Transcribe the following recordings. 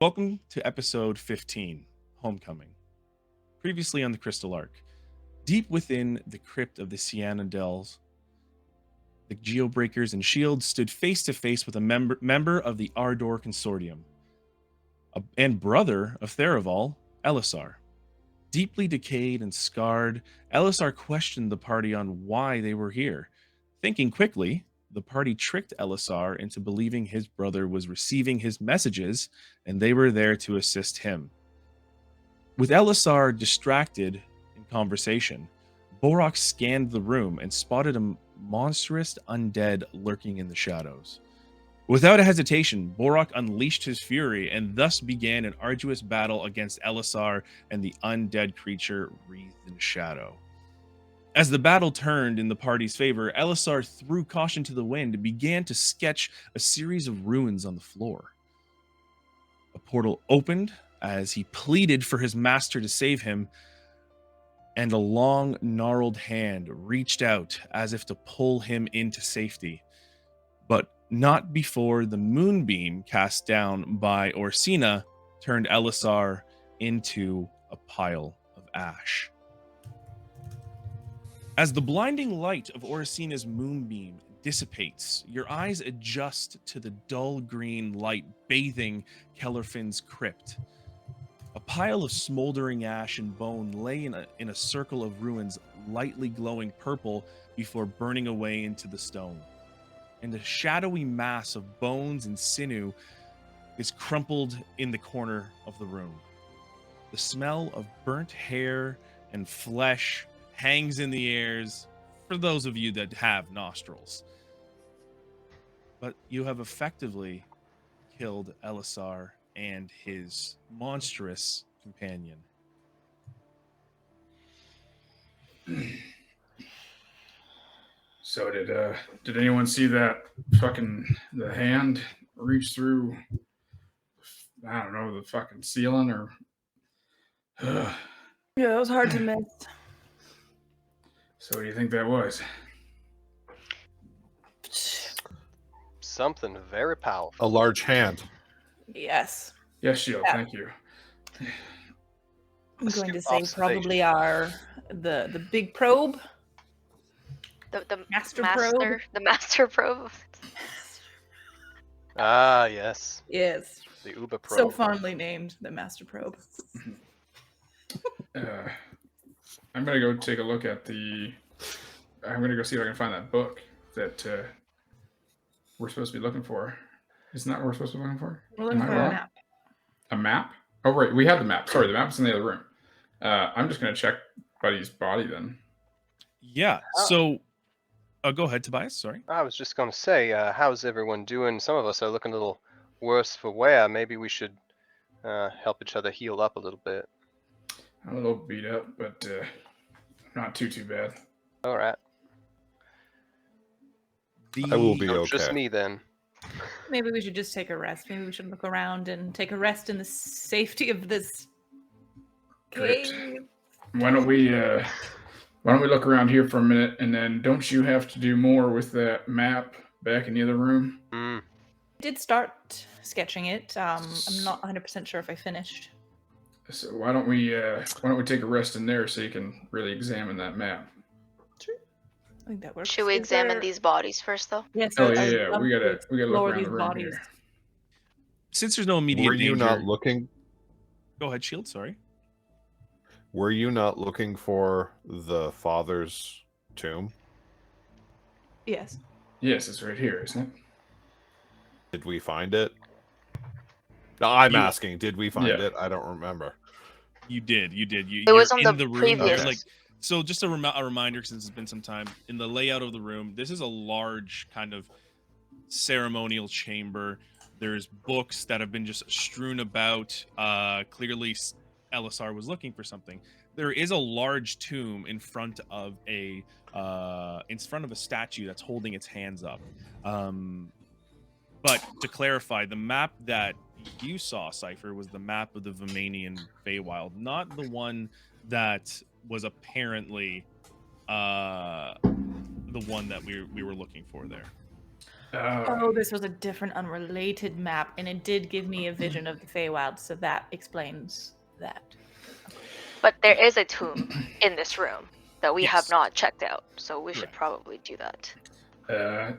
Welcome to episode 15, Homecoming. Previously on the Crystal Ark, deep within the crypt of the Sienna Dells, the Geobreakers and Shields stood face to face with a member of the Ardor Consortium, and brother of Theraval, Elisar. Deeply decayed and scarred, Elisar questioned the party on why they were here. Thinking quickly, the party tricked Elisar into believing his brother was receiving his messages and they were there to assist him. With Elisar distracted in conversation, Borak scanned the room and spotted a monstrous undead lurking in the shadows. Without a hesitation, Borak unleashed his fury and thus began an arduous battle against Elisar and the undead creature wreathed in shadow. As the battle turned in the party's favor, Elisar threw caution to the wind and began to sketch a series of ruins on the floor. A portal opened as he pleaded for his master to save him, and a long, gnarled hand reached out as if to pull him into safety. But not before the moonbeam cast down by Orsina turned Elisar into a pile of ash. As the blinding light of Orsina's moonbeam dissipates, your eyes adjust to the dull green light bathing Kellerfin's crypt. A pile of smoldering ash and bone lay in a circle of ruins, lightly glowing purple before burning away into the stone. And a shadowy mass of bones and sinew is crumpled in the corner of the room. The smell of burnt hair and flesh hangs in the airs for those of you that have nostrils. But you have effectively killed Elisar and his monstrous companion. So did anyone see that the hand reach through, I don't know, the fucking ceiling or Yeah, it was hard to miss. So what do you think that was? Something very powerful. A large hand. Yes. Yes, Shield, Yeah. thank you. I'm going to say Observation. probably the big probe. The Master probe? The master probe. Ah, yes. Yes. The Uber probe. So fondly named the master probe. I'm gonna go take a look at I'm gonna go see if I can find that book that we're supposed to be looking for. Isn't that what we're supposed to be looking for? We're looking Am I for a wrong? map. A map? Oh, right. We have the map. Sorry, the map's in the other room. I'm just going to check Buddy's body then. Yeah, so go ahead, Tobias. Sorry. I was just going to say, how's everyone doing? Some of us are looking a little worse for wear. Maybe we should help each other heal up a little bit. I'm a little beat up, but not too bad. All right. I will be So okay. just me then. Maybe we should just take a rest. Maybe we should look around and take a rest in the safety of this Great. cave. Why don't we look around here for a minute, and then don't you have to do more with that map back in the other room? I did start sketching it. I'm not 100% sure if I finished. So why don't we take a rest in there so you can really examine that map? Sure. I think that works. Should we examine these bodies first, though? Yes. Oh I'd yeah, love we to gotta look explore around these the room bodies. here. Since there's no immediate Were you danger, not looking? Go ahead, Shield. Sorry. Were you not looking for the father's tomb? Yes. Yes, it's right here, isn't it? Did we find it? No, I'm You- asking. Did we find Yeah. it? I don't remember. You did. It was you're on in the room. previous- Like, so just a reminder, since it's been some time, in the layout of the room, this is a large kind of ceremonial chamber. There's books that have been just strewn about. Clearly, Elisar was looking for something. There is a large tomb in front of a statue that's holding its hands up. But to clarify, the map that you saw, Cypher, was the map of the Vimanian Feywild, not the one that was apparently the one that we were looking for there. Oh, this was a different, unrelated map, and it did give me a vision of the Feywild, so that explains that. But there is a tomb in this room that we have Yes. not checked out, so we should Correct. probably do that.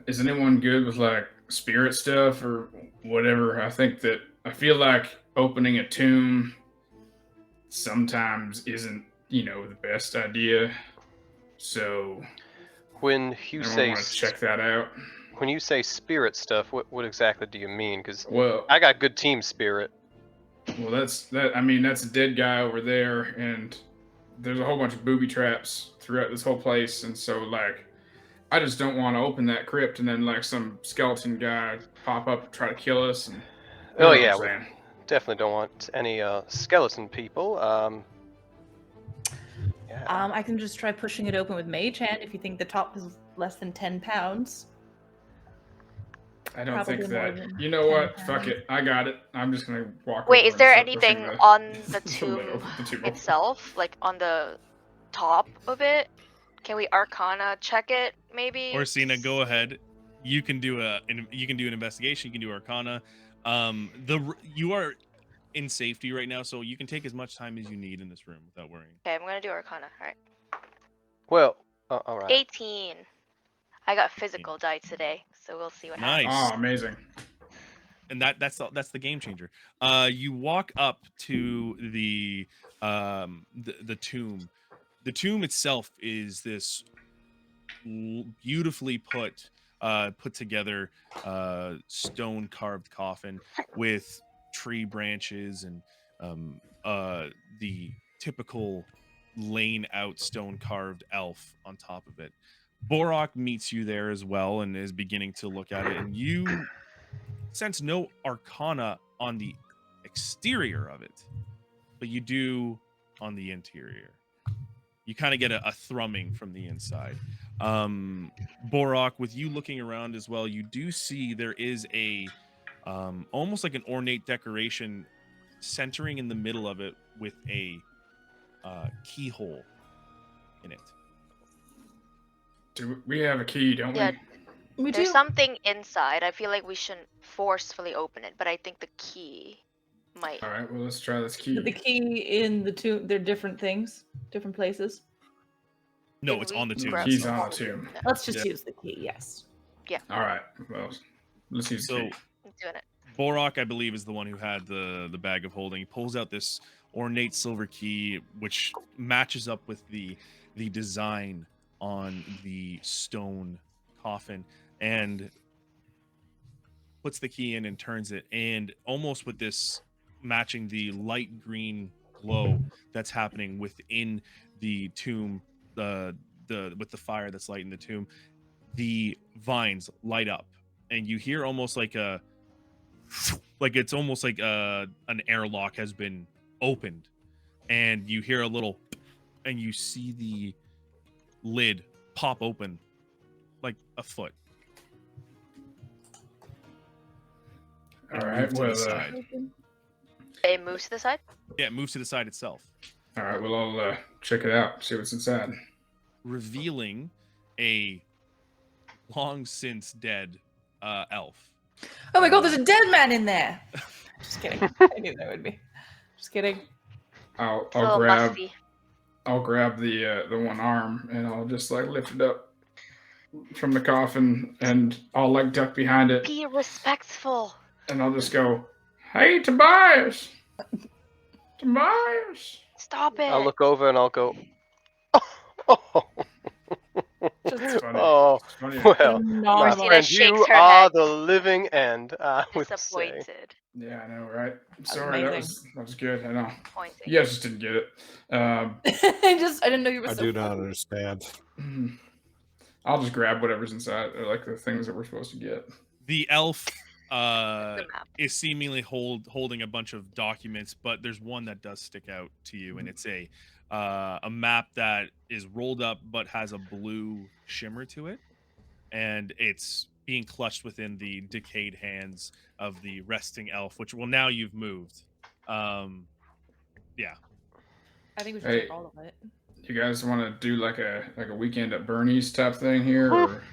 Is anyone good with like spirit stuff or whatever? I feel like opening a tomb sometimes isn't, the best idea. So When you I say want to check that out. when you say spirit stuff, what exactly do you mean? Because Well, I got good team spirit. that's a dead guy over there, and there's a whole bunch of booby traps throughout this whole place, and so like, I just don't want to open that crypt and then like some skeleton guy pop up and try to kill us. And Oh you know yeah, what we I'm saying? definitely don't want any skeleton people. Yeah. I can just try pushing it open with Mage Hand if you think the top is less than 10 pounds. I don't Probably think more that. than You know what? 10 Fuck pounds. it. I got it. I'm just gonna walk. Wait, over is and there start pushing anything on the lid tomb over the tomb. itself, like on the top of it? Can we Arcana check it, maybe? Orsina, go ahead. You can do an investigation. You can do Arcana. You are in safety right now, so you can take as much time as you need in this room without worrying. Okay, I'm gonna do Arcana. All right. Well, all right. 18. I got physical die today, so we'll see what happens. Nice. Oh, amazing. And that's the game changer. You walk up to the tomb. The tomb itself is this beautifully put together stone carved coffin with tree branches and the typical lain out stone carved elf on top of it. Borok meets you there as well and is beginning to look at it, and you sense no arcana on the exterior of it, but you do on the interior. You kind of get a thrumming from the inside. Borok, with you looking around as well, you do see there is a almost like an ornate decoration centering in the middle of it with a keyhole in it. Do we have a key? Don't Yeah. We There's do. something inside. I feel like we shouldn't forcefully open it, but I think the key might. we? All right. Well, let's try this key. But the key in the tomb, they're different things, different places. No, Did it's we on the tomb. grab Key's itself. on the tomb. Let's just Yeah. use the key, yes. All right. Well, let's use the So key. I'm doing it. Borok, I believe, is the one who had the bag of holding. He pulls out this ornate silver key, which matches up with the design on the stone coffin, and puts the key in and turns it. And almost with this matching the light green glow that's happening within the tomb, with the fire that's lighting the tomb, the vines light up, and you hear almost like it's almost like an airlock has been opened, and you hear a little, and you see the lid pop open like a foot. All and right. move to Well, the side. It moves to the side. Yeah, it moves to the side itself, all right. Well, I'll check it out. See what's inside. revealing a long since dead elf. Oh my god, there's a dead man in there! Just kidding. I knew there would be. Just kidding. I'll It's a little grab musty. I'll grab the one arm and I'll just like lift it up from the coffin and I'll like duck behind it Be respectful. and I'll just go, "Hey, Tobias, Tobias." Stop it. I'll look over and I'll go. Oh, Just funny. oh It's funny. well, No, my Christina friend, shakes you her are head. the living end. I would say. Disappointed. Yeah, I know, right? Sorry, that amazing. was good. I know. Pointing. You guys just didn't get it. I didn't know you were I so do not funny. understand. I'll just grab whatever's inside, or like the things that we're supposed to get. The elf The map. is seemingly holding a bunch of documents, but there's one that does stick out to you, and it's a map that is rolled up but has a blue shimmer to it, and it's being clutched within the decayed hands of the resting elf, which, well, now you've moved. Yeah. I think we should Hey. take all of it. You guys want to do like a weekend at Bernie's type thing here? Or...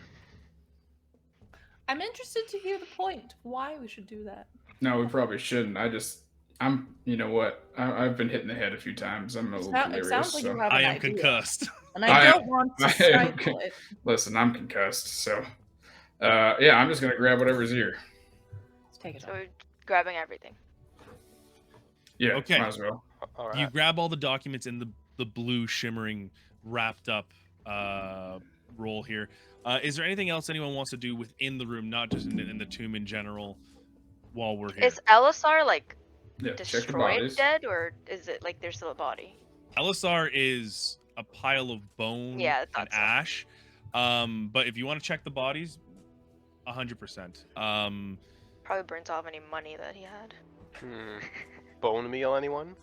I'm interested to hear the point. Why we should do that. No, we probably shouldn't. You know what? I've been hit in the head a few times. I'm a little It delirious. sounds like so. you have I an am idea. concussed. And I I don't want to I am stifle it. Listen, I'm concussed, so yeah, I'm just gonna grab whatever's here. Let's take it So on. we're grabbing everything. Yeah, Okay. might as well. All right. You grab all the documents in the blue shimmering wrapped up roll here. Is there anything else anyone wants to do within the room, not just in the tomb in general, while we're here? Is Elisar like Yeah, check the destroyed, bodies. dead, or is it like there's still a body? Elisar is a pile of bone Yeah, I and thought so. ash. But if you want to check the bodies, 100%. Probably burns off any money that he had. Bone meal, anyone?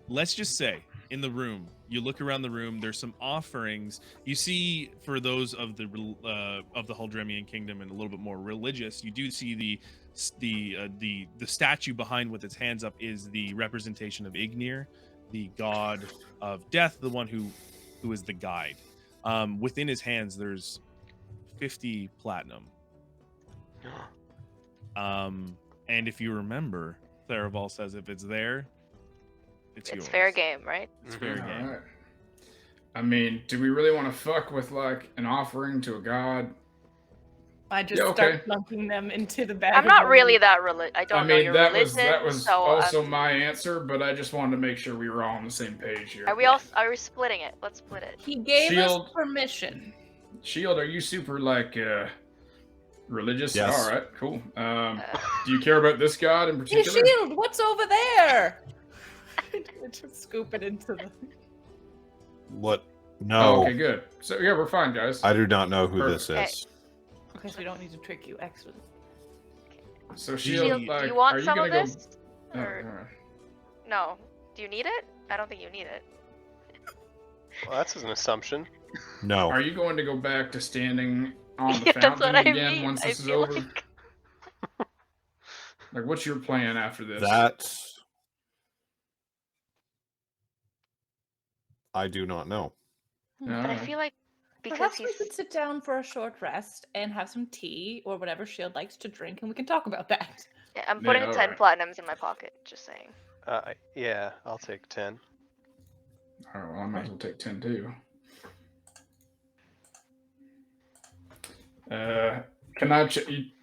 Let's just say in the room, you look around the room, there's some offerings. You see, for those of the Huldremian kingdom and a little bit more religious, you do see the statue behind with its hands up is the representation of Ignir, the god of death, the one who is the guide. Within his hands, there's 50 platinum. And if you remember, Theraval says if it's there, it's yours. It's fair game, right? It's fair Mhm. game. Alright. I mean, do we really want to fuck with like an offering to a god? I just Yeah, okay. start plunking them into the bag. I'm of not money. really that religious. I don't I know mean, your that religion, was so also my answer, but I just wanted to make sure we were all on the same page here. Are we splitting it? Let's split it. He gave Shield. us permission. Shield, are you super like religious? Yes. All right, cool. Do you care about this god in Hey, particular? Shield, what's over there? Just scoop it into the. What? Oh, No, okay, good. So yeah, we're fine, guys. I do not know who this Perfect. is. Because we don't need to trick you. Excellent. So Shield, Shield, do like, you are want you some gonna of go? this? Oh, Or alright. no? Do you need it? I don't think you need it. Well, that's an assumption. No. Are you going to go back to standing on the Yeah, that's fountain what I again mean. once I this is feel over? like- Like, what's your plan after this? That I do not know. But I Alright. feel like because Perhaps we he's could sit down for a short rest and have some tea or whatever Shield likes to drink, and we can talk about that. yeah, I'm putting Yeah, 10 alright. platinums in my pocket. Just saying. Yeah, I'll take 10. All right, well, I might as well take 10 too. Can I?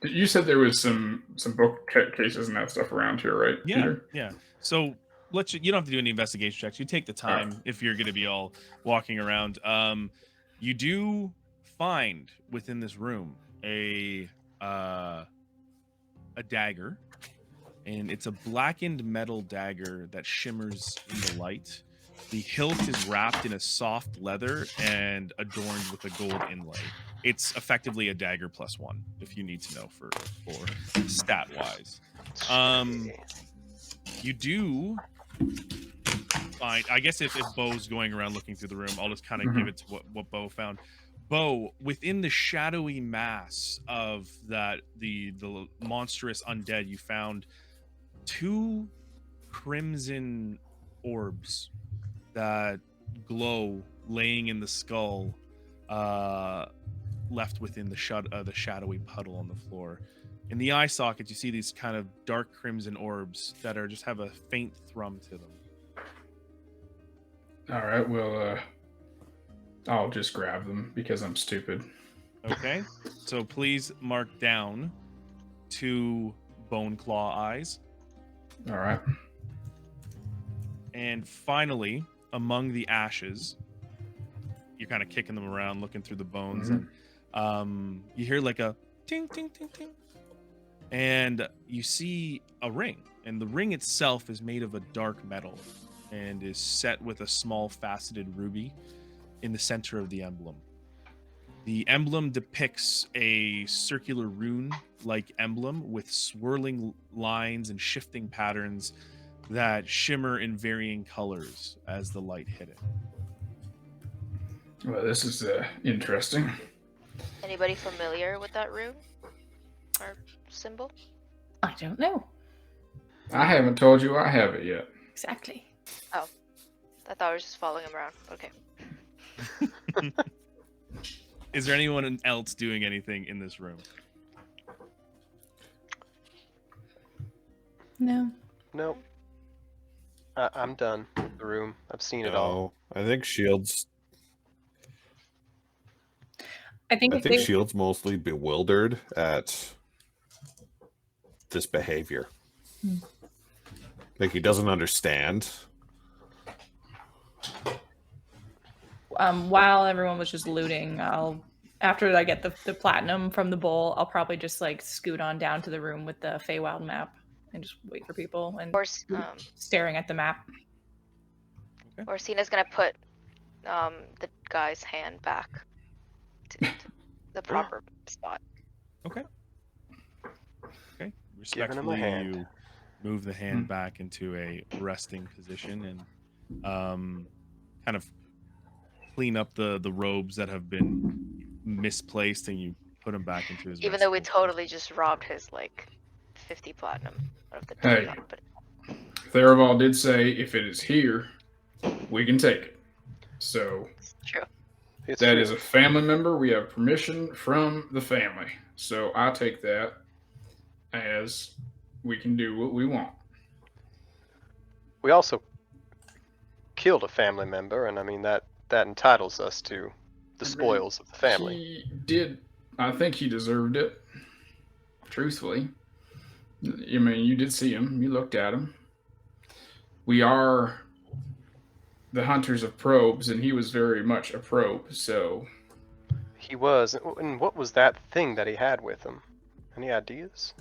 You said there was some bookcases and that stuff around here, right? Yeah, Peter? yeah. So you don't have to do any investigation checks. You take the time if you're going to be all walking around. You do find within this room a dagger, and it's a blackened metal dagger that shimmers in the light. The hilt is wrapped in a soft leather and adorned with a gold inlay. It's effectively a dagger +1, if you need to know for stat wise. You do find, I guess if Bo's going around looking through the room, I'll just kind of give it to what Bo found. Bo, within the shadowy mass of the monstrous undead, you found 2 crimson orbs that glow laying in the skull, left within the shadowy puddle on the floor. In the eye sockets, you see these kind of dark crimson orbs that just have a faint thrum to them. All right, well, I'll just grab them because I'm stupid. Okay, so please mark down 2 bone claw eyes. All right. And finally, among the ashes, you're kind of kicking them around, looking through the bones, and you hear like a ting, ting, ting, ting. And you see a ring. And the ring itself is made of a dark metal and is set with a small faceted ruby in the center of the emblem. The emblem depicts a circular rune-like emblem with swirling lines and shifting patterns that shimmer in varying colors as the light hit it. Well, this is interesting. Anybody familiar with that rune or symbol? I don't know. I haven't told you I have it yet. Exactly. I thought I was just following him around. Okay. Is there anyone else doing anything in this room? No. Nope. I'm done with the room. I've seen it all. No, I think Shield's. I think I if think they Shield's mostly bewildered at this behavior. Like he doesn't understand. while everyone was just looting, after I get the platinum from the bowl, I'll probably just like scoot on down to the room with the Feywild map and just wait for people and staring at the map. Orsina's gonna put the guy's hand back to the proper spot. Okay. Okay. Giving him a Respectfully, hand. you move the hand back into a resting position and kind of clean up the robes that have been misplaced, and you put them back into his. Even though we resting totally just robbed his like 50 platinum out of the Hey. top, but Theraval did say if it is here, we can take it. So it's true. It's that true. is a family member. We have permission from the family. So I take that as we can do what we want. We also killed a family member, and I mean that entitles us to the spoils of the family. He did. I think he deserved it. Truthfully. I mean, you did see him. You looked at him. We are the hunters of probes, and he was very much a probe, so... He was. And what was that thing that he had with him? Any ideas?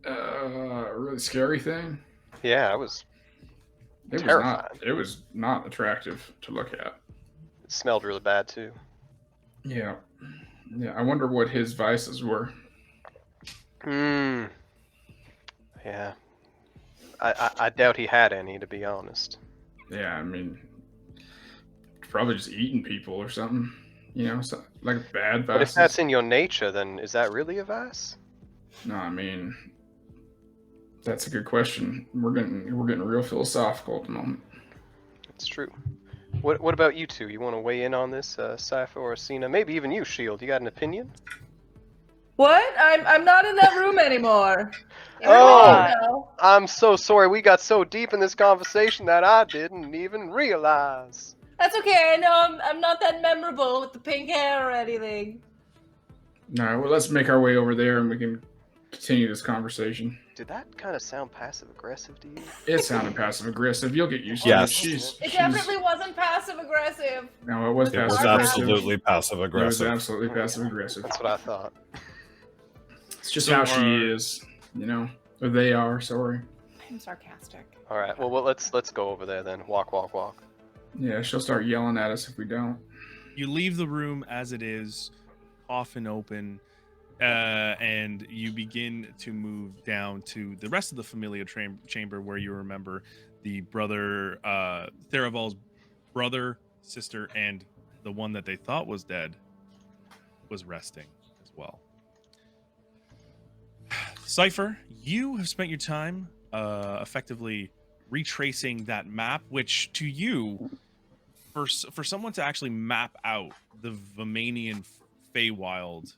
A really scary thing? Yeah, it was It terrifying. it was not attractive to look at. It smelled really bad, too. Yeah. Yeah, I wonder what his vices were. Yeah. I doubt he had any, to be honest. Yeah, I mean... Probably just eating people or something. You know, so, like bad vices. But if that's in your nature, then is that really a vice? No, I mean... That's a good question. We're getting real philosophical at the moment. It's true. What about you two? You want to weigh in on this, Cypher or Cena? Maybe even you, Shield. You got an opinion? What? I'm not in that room anymore. Oh! No. I'm so sorry. We got so deep in this conversation that I didn't even realize. That's okay. I know I'm not that memorable with the pink hair or anything. All right, well, let's make our way over there and we can continue this conversation. Did that kind of sound passive-aggressive to you? It sounded passive aggressive. You'll get used to Yes. it. She's Definitely wasn't passive aggressive. No, it was It was passive aggressive. absolutely passive It was aggressive. absolutely passive aggressive. That's what I thought. It's just So how she is, you know. Or they are. Sorry. I'm sarcastic. All right. Well, let's go over there then. Walk. Yeah, she'll start yelling at us if we don't. You leave the room as it is, coffin open, and you begin to move down to the rest of the familial chamber, where you remember the brother, Theraval's brother, sister, and the one that they thought was dead was resting as well. Cypher, you have spent your time effectively retracing that map, which to you, for someone to actually map out the Vimanian Feywild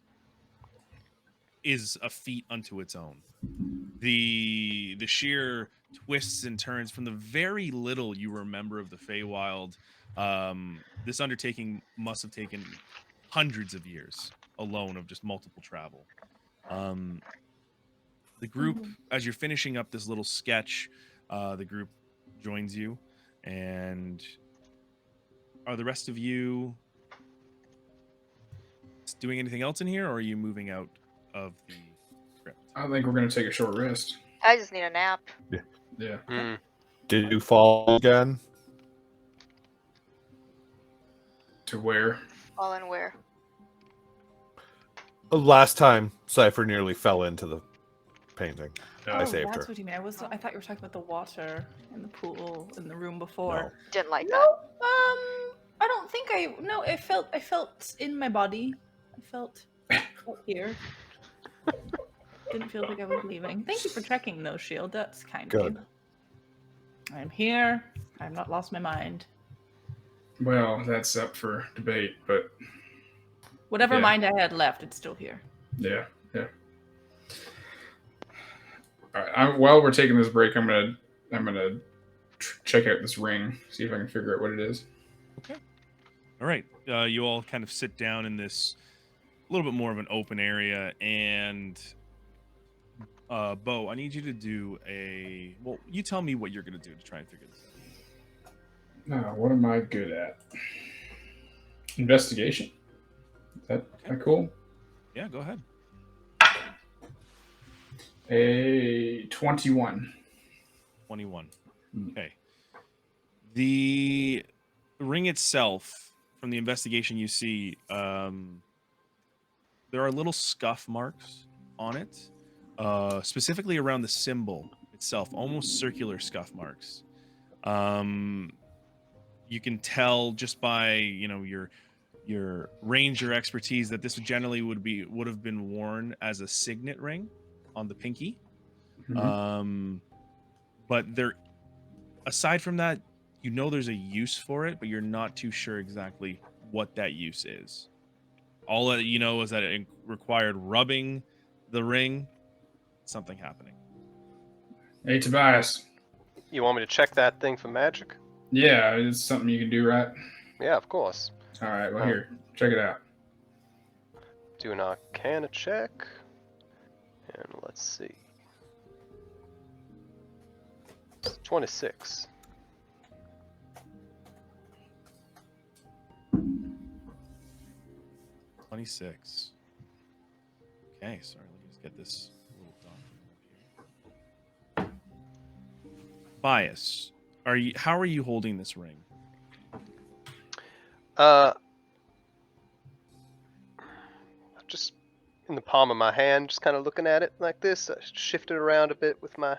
is a feat unto its own. The sheer twists and turns from the very little you remember of the Feywild, this undertaking must have taken hundreds of years alone of just multiple travel. The group, as you're finishing up this little sketch, the group joins you. And are the rest of you doing anything else in here, or are you moving out of the crypt? I think we're going to take a short rest. I just need a nap. Yeah. Did you fall again? To where? All in where? Last time, Cypher nearly fell into the painting. I saved that's her. what you mean. I thought you were talking about the water in the pool in the room before. No. Didn't like No, that. I don't think I felt in my body. I felt here. Didn't feel like I was leaving. Thank you for checking though, Shield. That's kind of Good. you. I'm here. I've not lost my mind. Well, that's up for debate, but Whatever Yeah. mind I had left, it's still here. Yeah. All right. While we're taking this break, I'm gonna check out this ring, see if I can figure out what it is. Okay. All right. You all kind of sit down in this a little bit more of an open area, and Bo, I need you to do a. Well, you tell me what you're going to do to try and figure this out. What am I good at? Investigation. Is that cool? Yeah, go ahead. A 21. 21. Okay. The ring itself, from the investigation you see, there are little scuff marks on it, specifically around the symbol itself, almost circular scuff marks. You can tell just by your ranger expertise that this generally would have been worn as a signet ring on the pinky. Mm-hmm. But aside from that, there's a use for it, but you're not too sure exactly what that use is. All that you know is that it required rubbing the ring, something happening. Hey, Tobias. You want me to check that thing for magic? Yeah, it's something you can do, right? Yeah, of course. All right, well, here, check it out. Do an Arcana check. And let's see. 26. Okay, sorry, let me just get this little document up here. Bias, how are you holding this ring? Just in the palm of my hand, just kind of looking at it like this. I shift it around a bit with my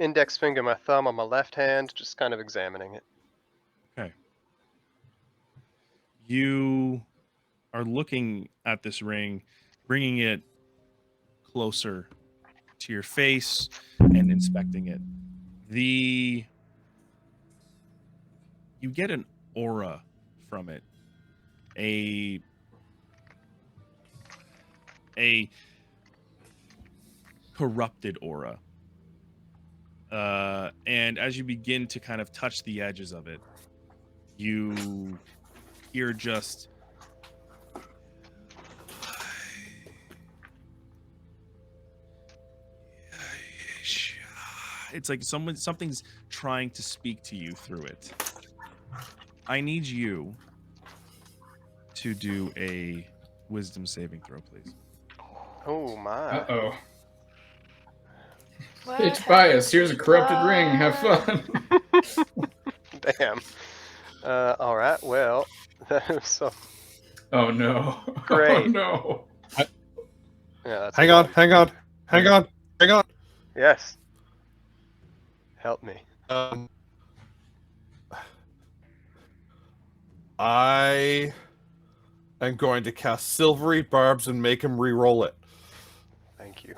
index finger, my thumb on my left hand, just kind of examining it. Okay. You are looking at this ring, bringing it closer to your face and inspecting it. You get an aura from it. A corrupted aura. And as you begin to kind of touch the edges of it, you hear just it's like something's trying to speak to you through it. I need you to do a wisdom saving throw, please. Oh my. Uh-oh. What Hey, Tobias, here's a corrupted ring. Have fun. Damn. Alright, well. So. Oh, no. Great. Oh, no. Yeah, that's Hang on. Yes. Help me. I am going to cast Silvery Barbs and make him re-roll it. Thank you.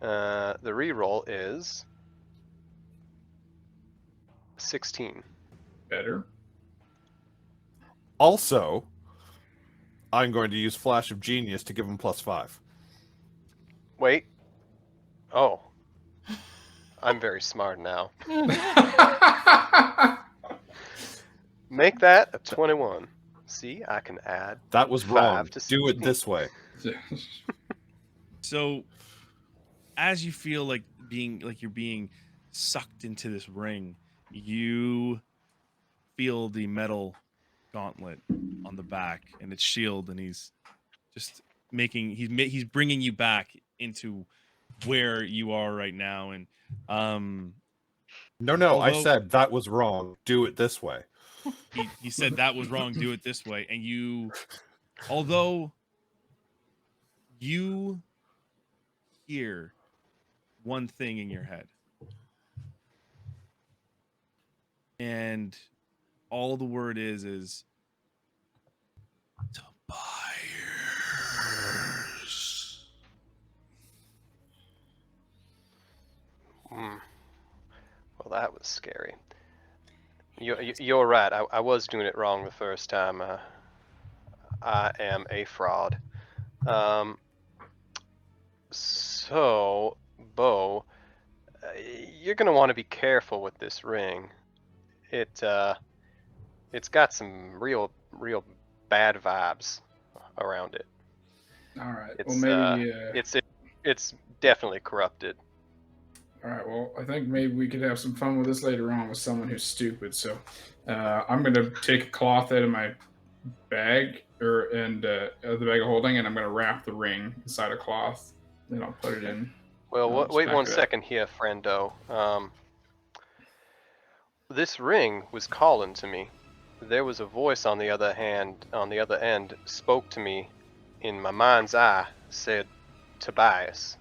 The re-roll is 16. Better. Also, I'm going to use Flash of Genius to give him +5. Wait. Oh. I'm very smart now. Make that a 21. See, I can add. That was 5 wrong. to Do it 16. this way. So, as you feel like you're being sucked into this ring, you feel the metal gauntlet on the back and its shield, and he's just he's bringing you back into where you are right now. And No, I said that was wrong. Do it this way. he said that was wrong. Do it this way. And although you hear one thing in your head, and all the word is Tobias. Well, that was scary. You're right. I was doing it wrong the first time. I am a fraud. So, Bo, you're gonna want to be careful with this ring. It's got some real bad vibes around it. All right. It's Well, maybe. it's definitely corrupted. All right. Well, I think maybe we could have some fun with this later on with someone who's stupid. So, I'm gonna take a cloth out of my bag the bag of holding, and I'm gonna wrap the ring inside a cloth. Then I'll put it in. Well, just wait back one it up. second here, friendo. This ring was calling to me. There was a voice on the other end, spoke to me in my mind's eye, said Tobias,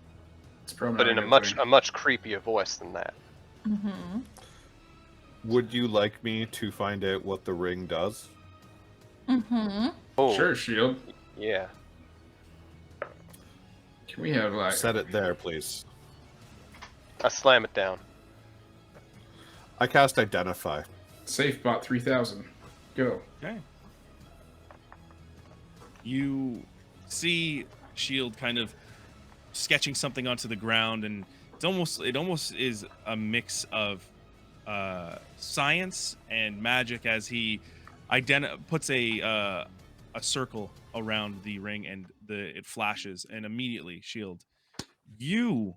It's probably but not in a good much thing. creepier voice than that. Mm-hmm. Would you like me to find out what the ring does? Mm-hmm. Oh, Sure, Shield. yeah. Can we have like Set it there, please. I slam it down. I cast Identify. SafeBot 3000? Go. Okay. You see Shield kind of sketching something onto the ground, and it almost is a mix of science and magic as he puts a circle around the ring, and it flashes, and immediately, Shield, you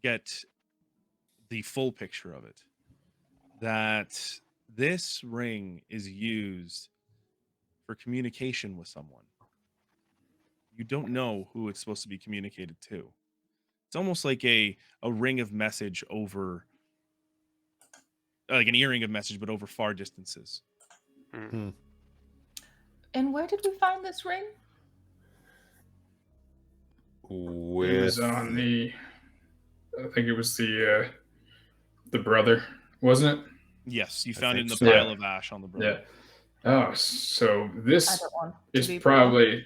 get the full picture of it. That this ring is used for communication with someone. You don't know who it's supposed to be communicated to. It's almost like a ring of message over, like an earring of message, but over far distances. Mm. And where did we find this ring? It was With on the. I think it was the brother, wasn't it? Yes, you found it in the think so. pile Yeah. of ash on the brother. Yeah. Oh, so I this don't want to is be probably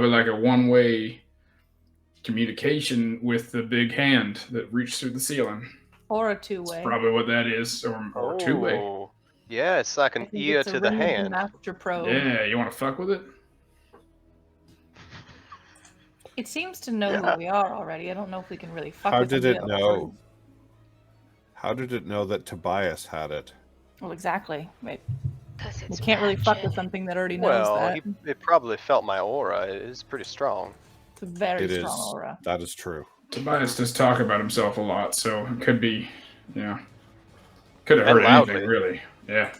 like a one-way communication with the big hand that reached through the ceiling. or a That's two-way. probably what that is, or two-way. Oh, yeah, it's like I an think ear it's a to the ring of hand. master probe. Yeah, you want to fuck with it? It seems to know Yeah. who we are already. I don't know if we can really fuck How with did him it yet. know? How did it know that Tobias had it? Well, exactly. Wait, 'Cause we it's can't really fuck magic. with something that already knows Well, that. it probably felt my aura. It is pretty strong. It's a very It is. strong aura. That is true. Tobias does talk about himself a lot, so it could be, could have And heard loudly. anything, really. Yeah.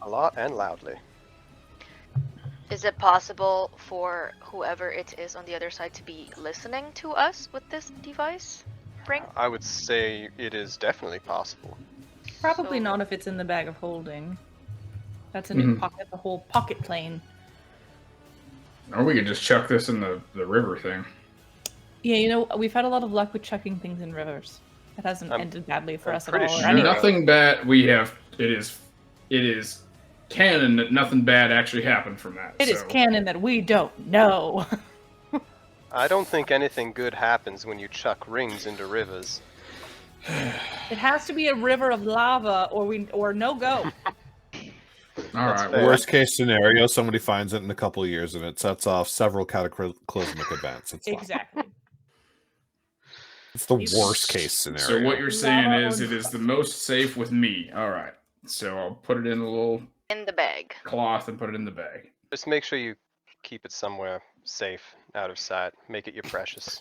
A lot and loudly. Is it possible for whoever it is on the other side to be listening to us with this device? Ring? I would say it is definitely possible. Probably So- not if it's in the bag of holding. That's a new Mhm. pocket, the whole pocket plane. Or we could just chuck this in the river thing. Yeah, we've had a lot of luck with chucking things in rivers. It hasn't I'm- ended badly for I'm us at pretty all. Or sure- anything. Nothing bad. We have. It is canon that nothing bad actually happened from that. It is so. canon that we don't know. I don't think anything good happens when you chuck rings into rivers. It has to be a river of lava, or no go. All That's right. fair. Well, Worst case scenario, somebody finds it in a couple of years and it sets off several cataclysmic events. It's fine. Exactly. It's the worst case scenario. so what you're saying Lava is or it is the most safe with me. All right. So I'll put it in a little In the bag. cloth and put it in the bag. Just make sure you keep it somewhere safe, out of sight. Make it your precious.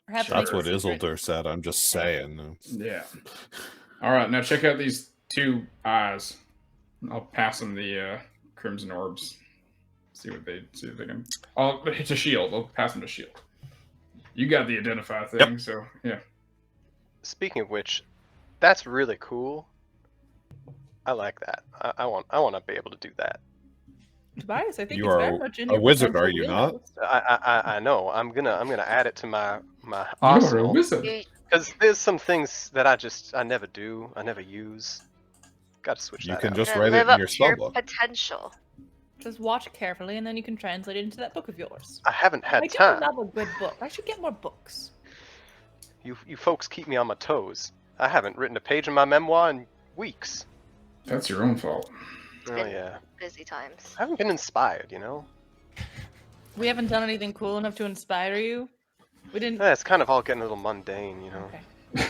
Perhaps That's make what it secret. Isildur said. I'm just saying. Yeah. All right. Now check out these two eyes. I'll pass them the crimson orbs. See if they can. Oh, it's a shield. I'll pass them to shield. You got the identify thing, so yeah. Speaking of which, that's really cool. I like that. I want to be able to do that. Tobias, I think You it's are very much in a your wizard, potential are you not? wheelhouse. I know. I'm gonna add it to my You're a arsenal wizard. You, because there's some things that I never do. I never use. Got to switch You that can out. just gotta write it live in up your to your spellbook. potential. Just watch carefully, and then you can translate it into that book of yours. I haven't I had do time. love a good book. I should get more books. You folks keep me on my toes. I haven't written a page in my memoir in weeks. That's your own fault. It's Oh been yeah. busy times. I haven't been inspired, you know? We haven't done anything cool enough to inspire you. We didn't. It's kind of all getting a little mundane, you know? Okay.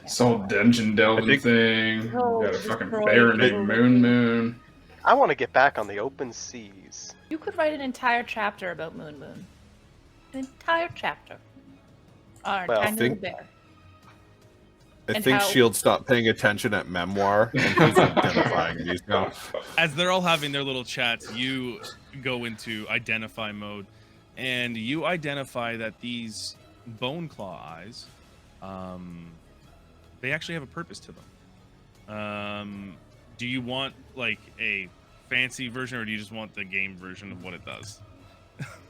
This whole dungeon delving think- thing. No, Got a fucking destroy bear the named whole Moon thing. Moon. I want to get back on the open seas. You could write an entire chapter about Moon Moon. An entire chapter. Our Well, tiny little think- bear. I And think how- Shield stopped paying attention at memoir, and he's identifying these now. As they're all having their little chats, you go into identify mode, and you identify that these bone claw eyes, they actually have a purpose to them. Do you want like a fancy version, or do you just want the game version of what it does?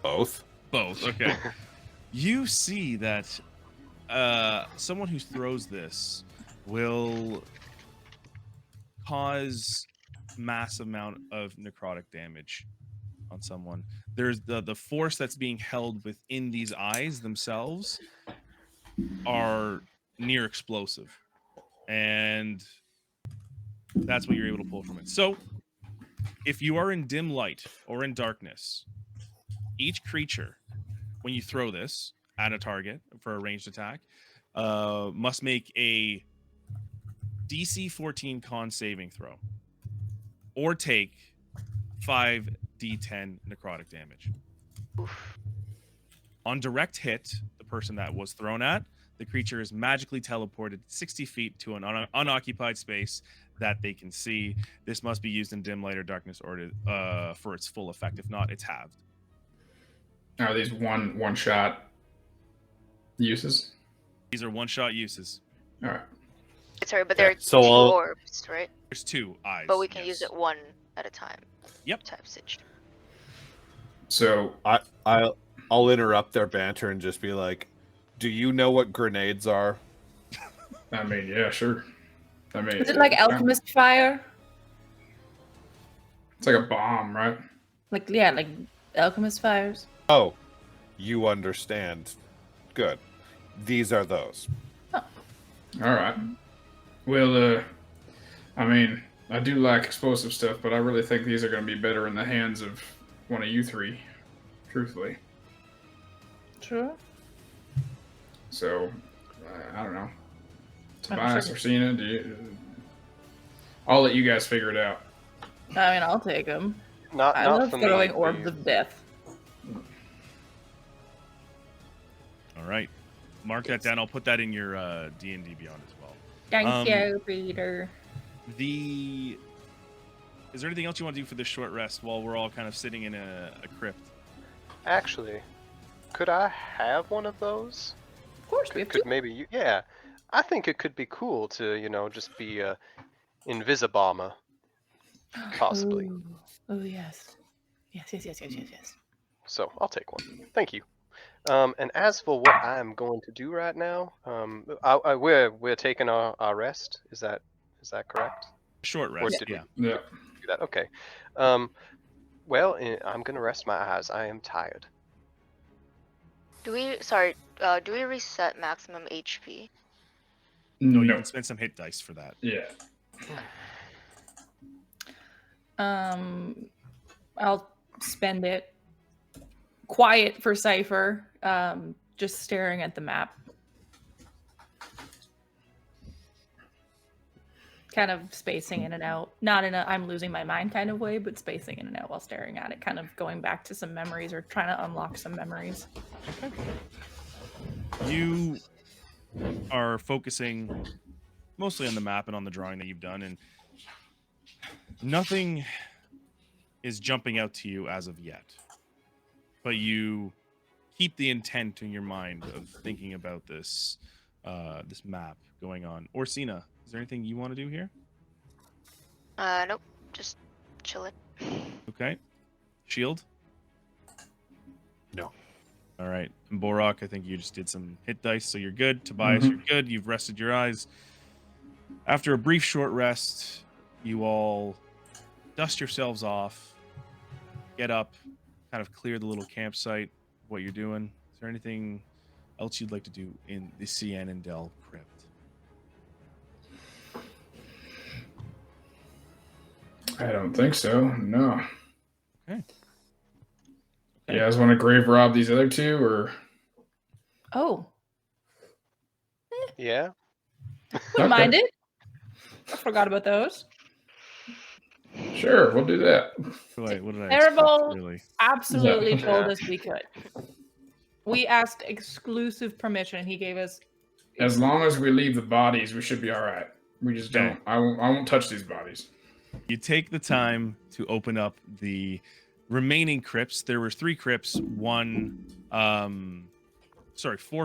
Both. Both. Okay. You see that someone who throws this will cause mass amount of necrotic damage on someone. There's the force that's being held within these eyes themselves are near explosive, and that's what you're able to pull from it. So if you are in dim light or in darkness, each creature, when you throw this at a target for a ranged attack, must make a DC 14 con saving throw or take 5d10 necrotic damage. Oof. On direct hit, the person that was thrown at, the creature is magically teleported 60 feet to an unoccupied space that they can see. This must be used in dim light or darkness or for its full effect. If not, it's halved. Are these one shot uses? These are one-shot uses. All right. Sorry, but Okay, there are so 2 I'll- orbs, right? There's 2 eyes. But we can yes. use it one at a time. Yep. Type situation. So I'll interrupt their banter and just be like, "Do you know what grenades are?" I mean, yeah, sure. I mean, Is it like alchemist fire? It's like a bomb, right? Like like alchemist fires. Oh, you understand. Good. These are those. All right. Well, I mean, I do like explosive stuff, but I really think these are going to be better in the hands of one of you three, truthfully. True. So, I don't know. I'm Tobias sure- or Cena, I'll let you guys figure it out. I mean, I'll take them. Not I love for throwing me. orbs of death. All right. Mark that down. I'll put that in your D&D Beyond as well. Thank you, Peter. Is there anything else you want to do for this short rest while we're all kind of sitting in a crypt? Actually, could I have one of those? Of course, we have Could to. maybe yeah. I think it could be cool to, just be a Invisibomber. Possibly. Oh yes. Yes. So I'll take one. Thank you. And as for what I'm going to do right now, we're taking our rest. Is that correct? Short rest, did yeah. Yeah. Do that. Okay. I'm gonna rest my eyes. I am tired. Do we reset maximum HP? No, you No. can spend some hit dice for that. Yeah. I'll spend it quiet for Cypher, just staring at the map. Kind of spacing in and out. Not in a I'm losing my mind kind of way, but spacing in and out while staring at it, kind of going back to some memories or trying to unlock some memories. You are focusing mostly on the map and on the drawing that you've done, and nothing is jumping out to you as of yet. But you keep the intent in your mind of thinking about this this map going on. Orsina, is there anything you want to do here? Nope. Just chilling. Okay. Shield? No. All right. And Borak, I think you just did some hit dice, so you're good. Tobias, Mhm. you're good. You've rested your eyes. After a brief short rest, you all dust yourselves off, get up, kind of clear the little campsite, what you're doing. Is there anything else you'd like to do in the Cianendel crypt? I don't think so. No. Okay. You guys want to grave rob these other two, or Oh, Yeah. wouldn't Okay. mind it. I forgot about those. Sure, we'll do that. What did I Terrible. expect, really? Absolutely Yeah. told us we could. We asked exclusive permission. He gave us. As long as we leave the bodies, we should be all right. We just Okay. don't. I won't touch these bodies. You take the time to open up the remaining crypts. There were 3 crypts. 4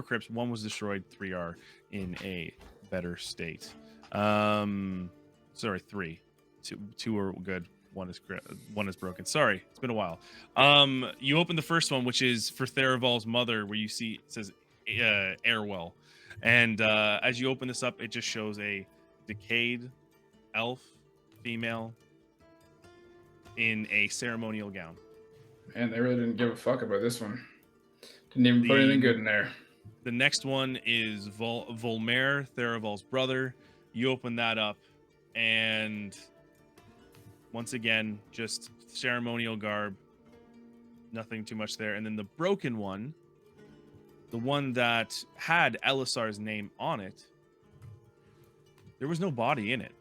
crypts. 1 was destroyed. 3 are in a better state. 3. 2 are good. 1 is broken. Sorry, it's been a while. You open the first one, which is for Theravol's mother, where you see it says Airwell, and as you open this up, it just shows a decayed elf female in a ceremonial gown. And they really didn't give a fuck about this one. Didn't even put anything good in there. The next one is Volmer, Theravol's brother. You open that up, and once again, just ceremonial garb. Nothing too much there. And then the broken one, the one that had Elisar's name on it, there was no body in it.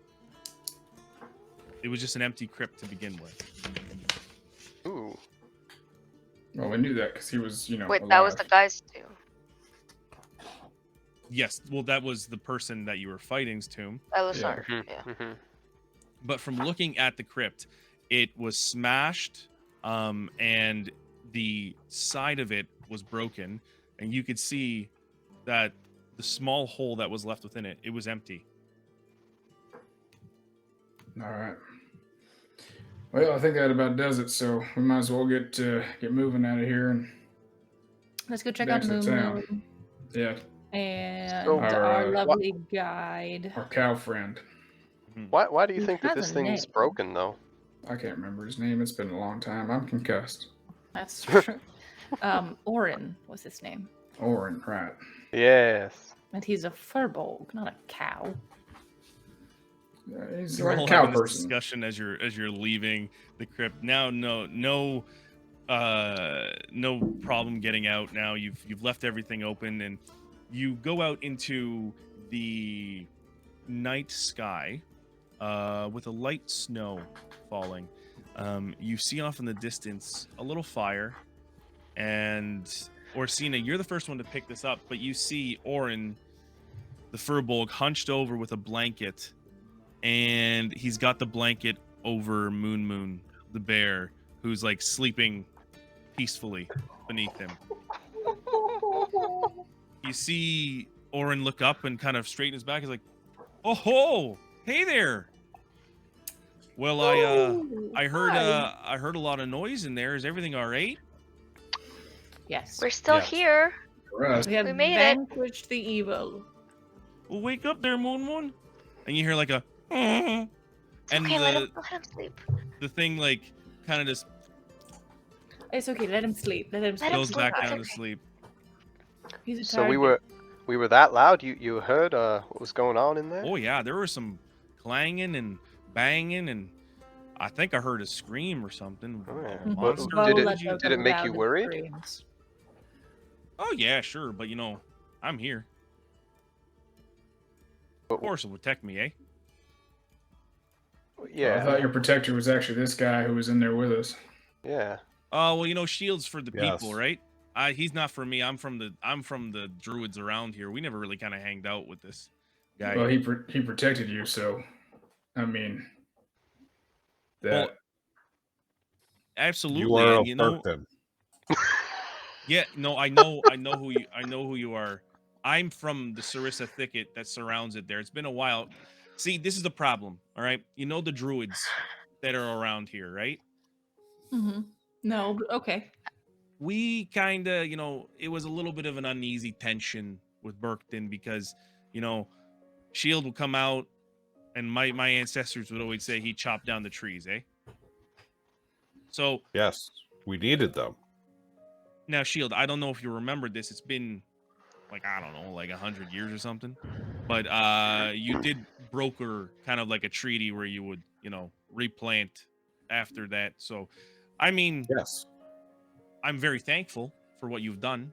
It was just an empty crypt to begin with. Ooh. Well, we knew that because he was, Wait, alive. that was the guy's too. Yes, well, that was the person that you were fighting's tomb. Elisar. Mhm, Yeah. mhm. But from looking at the crypt, it was smashed, and the side of it was broken, and you could see that the small hole that was left within it was empty. All right. Well, I think that about does it. So we might as well get moving out of here and Let's go check back out to Moon town. Moon Yeah, and So, our lovely guide. our cow friend. Why do you He think that has this a thing's name. broken though? I can't remember his name. It's been a long time. I'm concussed. That's true. Orin was his name. Orin, right? Yes. And he's a furbolg, not a cow. He's We're like all a cow having this person. discussion as you're leaving the crypt. Now, no problem getting out. Now you've left everything open, and you go out into the night sky with a light snow falling. You see off in the distance a little fire, and Orsina, you're the first one to pick this up, but you see Orin, the furbolg, hunched over with a blanket, and he's got the blanket over Moon, the bear, who's like sleeping peacefully beneath him. You see Orin look up and kind of straighten his back. He's like, "Oh ho, hey there." Well, I heard a lot of noise in there. Is everything all right? Yes. We're still Yes. here. For us. We have We made it. vanquished the evil. Well, wake up there, Moon. And you hear like a, and Okay, let him sleep. the thing like kind of just It's okay. Let him sleep. Let him sleep. Let him goes back sleep, down it's to okay. sleep. He's a So we target. were that loud. You heard what was going on in there? Oh yeah, there was some clanging and banging, and I think I heard a scream or something. Oh, yeah. Mhm. Well, Monster. Well, did it- let you- those did it make loud you worried? screams. Oh yeah, sure, but I'm here. Of course, it would protect me, eh? Yeah. I thought your protector was actually this guy who was in there with us. Yeah. Oh well, shields for the Yes. people, right? He's not for me. I'm from the druids around here. We never really kind of hanged out with this guy. Well, he protected you, so I mean that. Well, absolutely, You are and a person. yeah, no, I know who you are. I'm from the Sarissa thicket that surrounds it there. It's been a while. See, this is the problem, all right? You know the druids that are around here, right? Mm-hmm. No, but okay. We kind of, it was a little bit of an uneasy tension with Burkton because, Shield would come out and my ancestors would always say he chopped down the trees, eh? So Yes, we needed them. now, Shield, I don't know if you remember this. It's been like, I don't know, like 100 years or something. But you did broker kind of like a treaty where you would, replant after that. So, I mean, Yes. I'm very thankful for what you've done.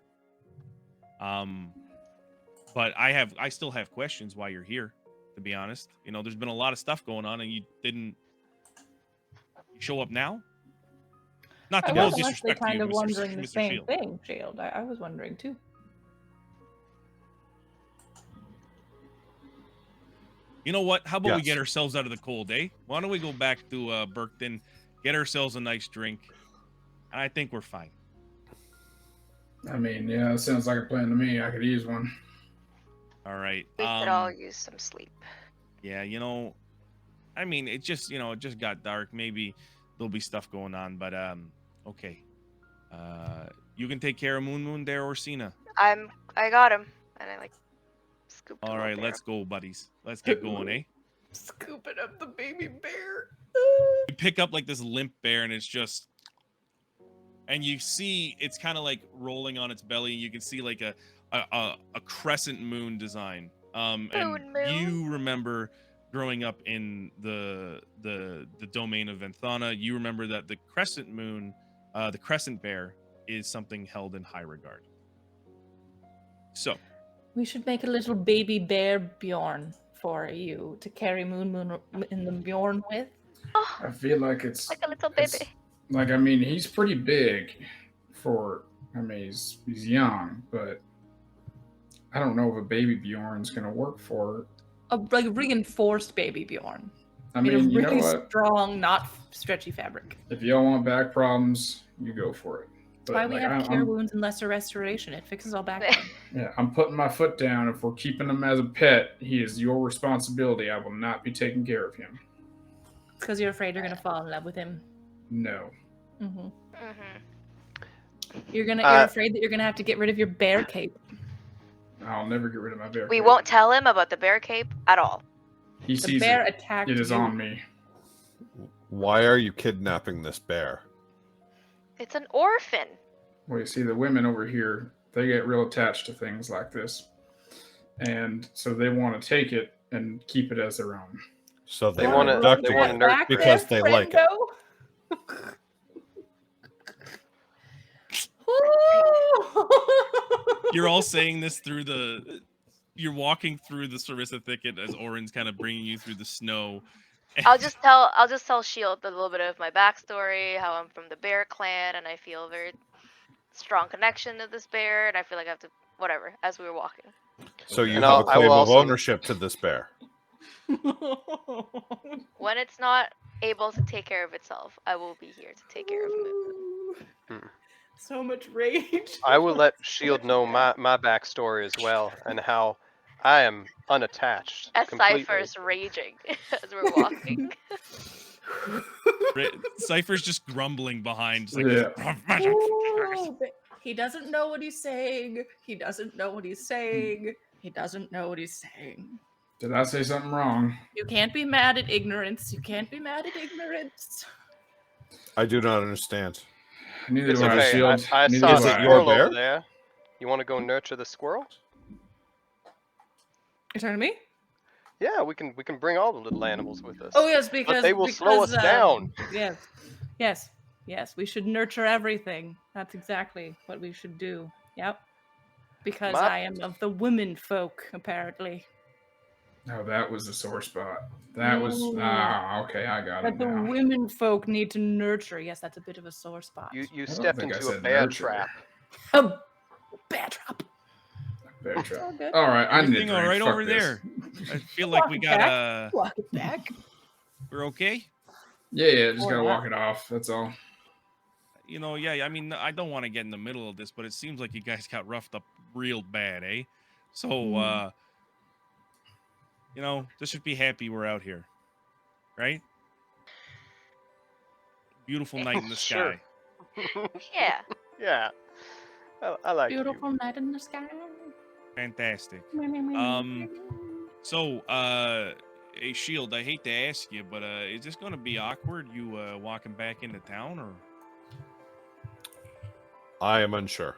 But I still have questions why you're here, to be honest. You know, there's been a lot of stuff going on and you show up now? Not I to no was honestly disrespect to kind you, of wondering the Mr. same Shield. thing, Shield. I was wondering too. You know what? How about we Yes. get ourselves out of the cold, eh? Why don't we go back to Burkton, get ourselves a nice drink, and I think we're fine. I mean, yeah, that sounds like a plan to me. I could use one. All right. We could all use some sleep. Yeah, you know, I mean, it just got dark. Maybe there'll be stuff going on, but okay. You can take care of Moon there, Orsina. I got him, and I like scooped him. All right, up let's go, buddies. Let's get going, eh? Scooping up the baby bear. You pick up like this limp bear, and it's just, and you see it's kind of like rolling on its belly. You can see like a crescent moon design. And Moon. you remember growing up in the domain of Venthana, you remember that the crescent moon, the crescent bear, is something held in high regard. So We should make a little baby bear Bjorn for you to carry Moon in the Bjorn with. Oh, I feel like it's like a little it's- baby. Like, I mean, he's pretty big for. I mean, he's young, but I don't know if a baby Bjorn's gonna work for. A like reinforced baby Bjorn. I Made mean, of you know really what? strong, not stretchy fabric. If y'all want back problems, you go for it. That's why we like, have cure wounds and lesser restoration. It fixes all back pain. Yeah, I'm putting my foot down. If we're keeping him as a pet, he is your responsibility. I will not be taking care of him. It's because you're afraid you're gonna fall in love with him. No. Mm-hmm. Mm-hmm. You're afraid that you're gonna have to get rid of your bear cape. I'll never get rid of my bear. We cape. won't tell him about the bear cape at all. He The sees bear it. attacked It is you. on me. Why are you kidnapping this bear? It's an orphan. Well, you see, the women over here, they get real attached to things like this. And so they want to take it and keep it as their own. So they They want wanna- to abduct they it wanna nurture because they like it. you're all saying this you're walking through the Sarissa thicket as Orin's kind of bringing you through the snow. I'll just tell Shield a little bit of my backstory, how I'm from the bear clan, and I feel a very strong connection to this bear, and I feel like I have to whatever as we were walking. So you And have a I will claim of also- ownership to this bear. When it's not able to take care of itself, I will be here to take care of it. So much rage. I will let Shield know my backstory as well, and how I am unattached. As completely. Cypher's raging as we're walking. Cypher's just grumbling behind. Just like, Ooh, he doesn't know what he's saying. He doesn't know what he's saying. He doesn't know what he's saying. Did I say something wrong? You can't be mad at ignorance. You can't be mad at ignorance. I do not understand. Neither It's do I, okay. Shield. I Neither saw do Is a it I. your squirrel bear? over there. You want to go nurture the squirrel? You're talking to me? Yeah, we can bring all the little animals with us. Oh yes, because they will slow us down. Yes. We should nurture everything. That's exactly what we should do. Yep. Because My- I am of the women folk, apparently. Oh, that was the sore spot. That was Ooh. okay. I got But it the now. women folk need to nurture. Yes, that's a bit of a sore spot. You don't stepped think I into a said bear nurture. trap. A bad trap. Bear It's all trap. good. All right, I need a everything all drink. right Fuck over this. there. I feel like we Walk it got back. Walk it back. we're okay. Yeah, just Or gotta not. walk it off. That's all. You know, yeah. I mean, I don't want to get in the middle of this, but it seems like you guys got roughed up real bad, eh? So, you know, just should be happy we're out here, right? Beautiful night in the Sure. sky. Yeah. Yeah. I like Beautiful night in the sky. Fantastic. So, hey, Shield, I hate to ask you, but is this going to be awkward, you walking back into town, or? I am unsure.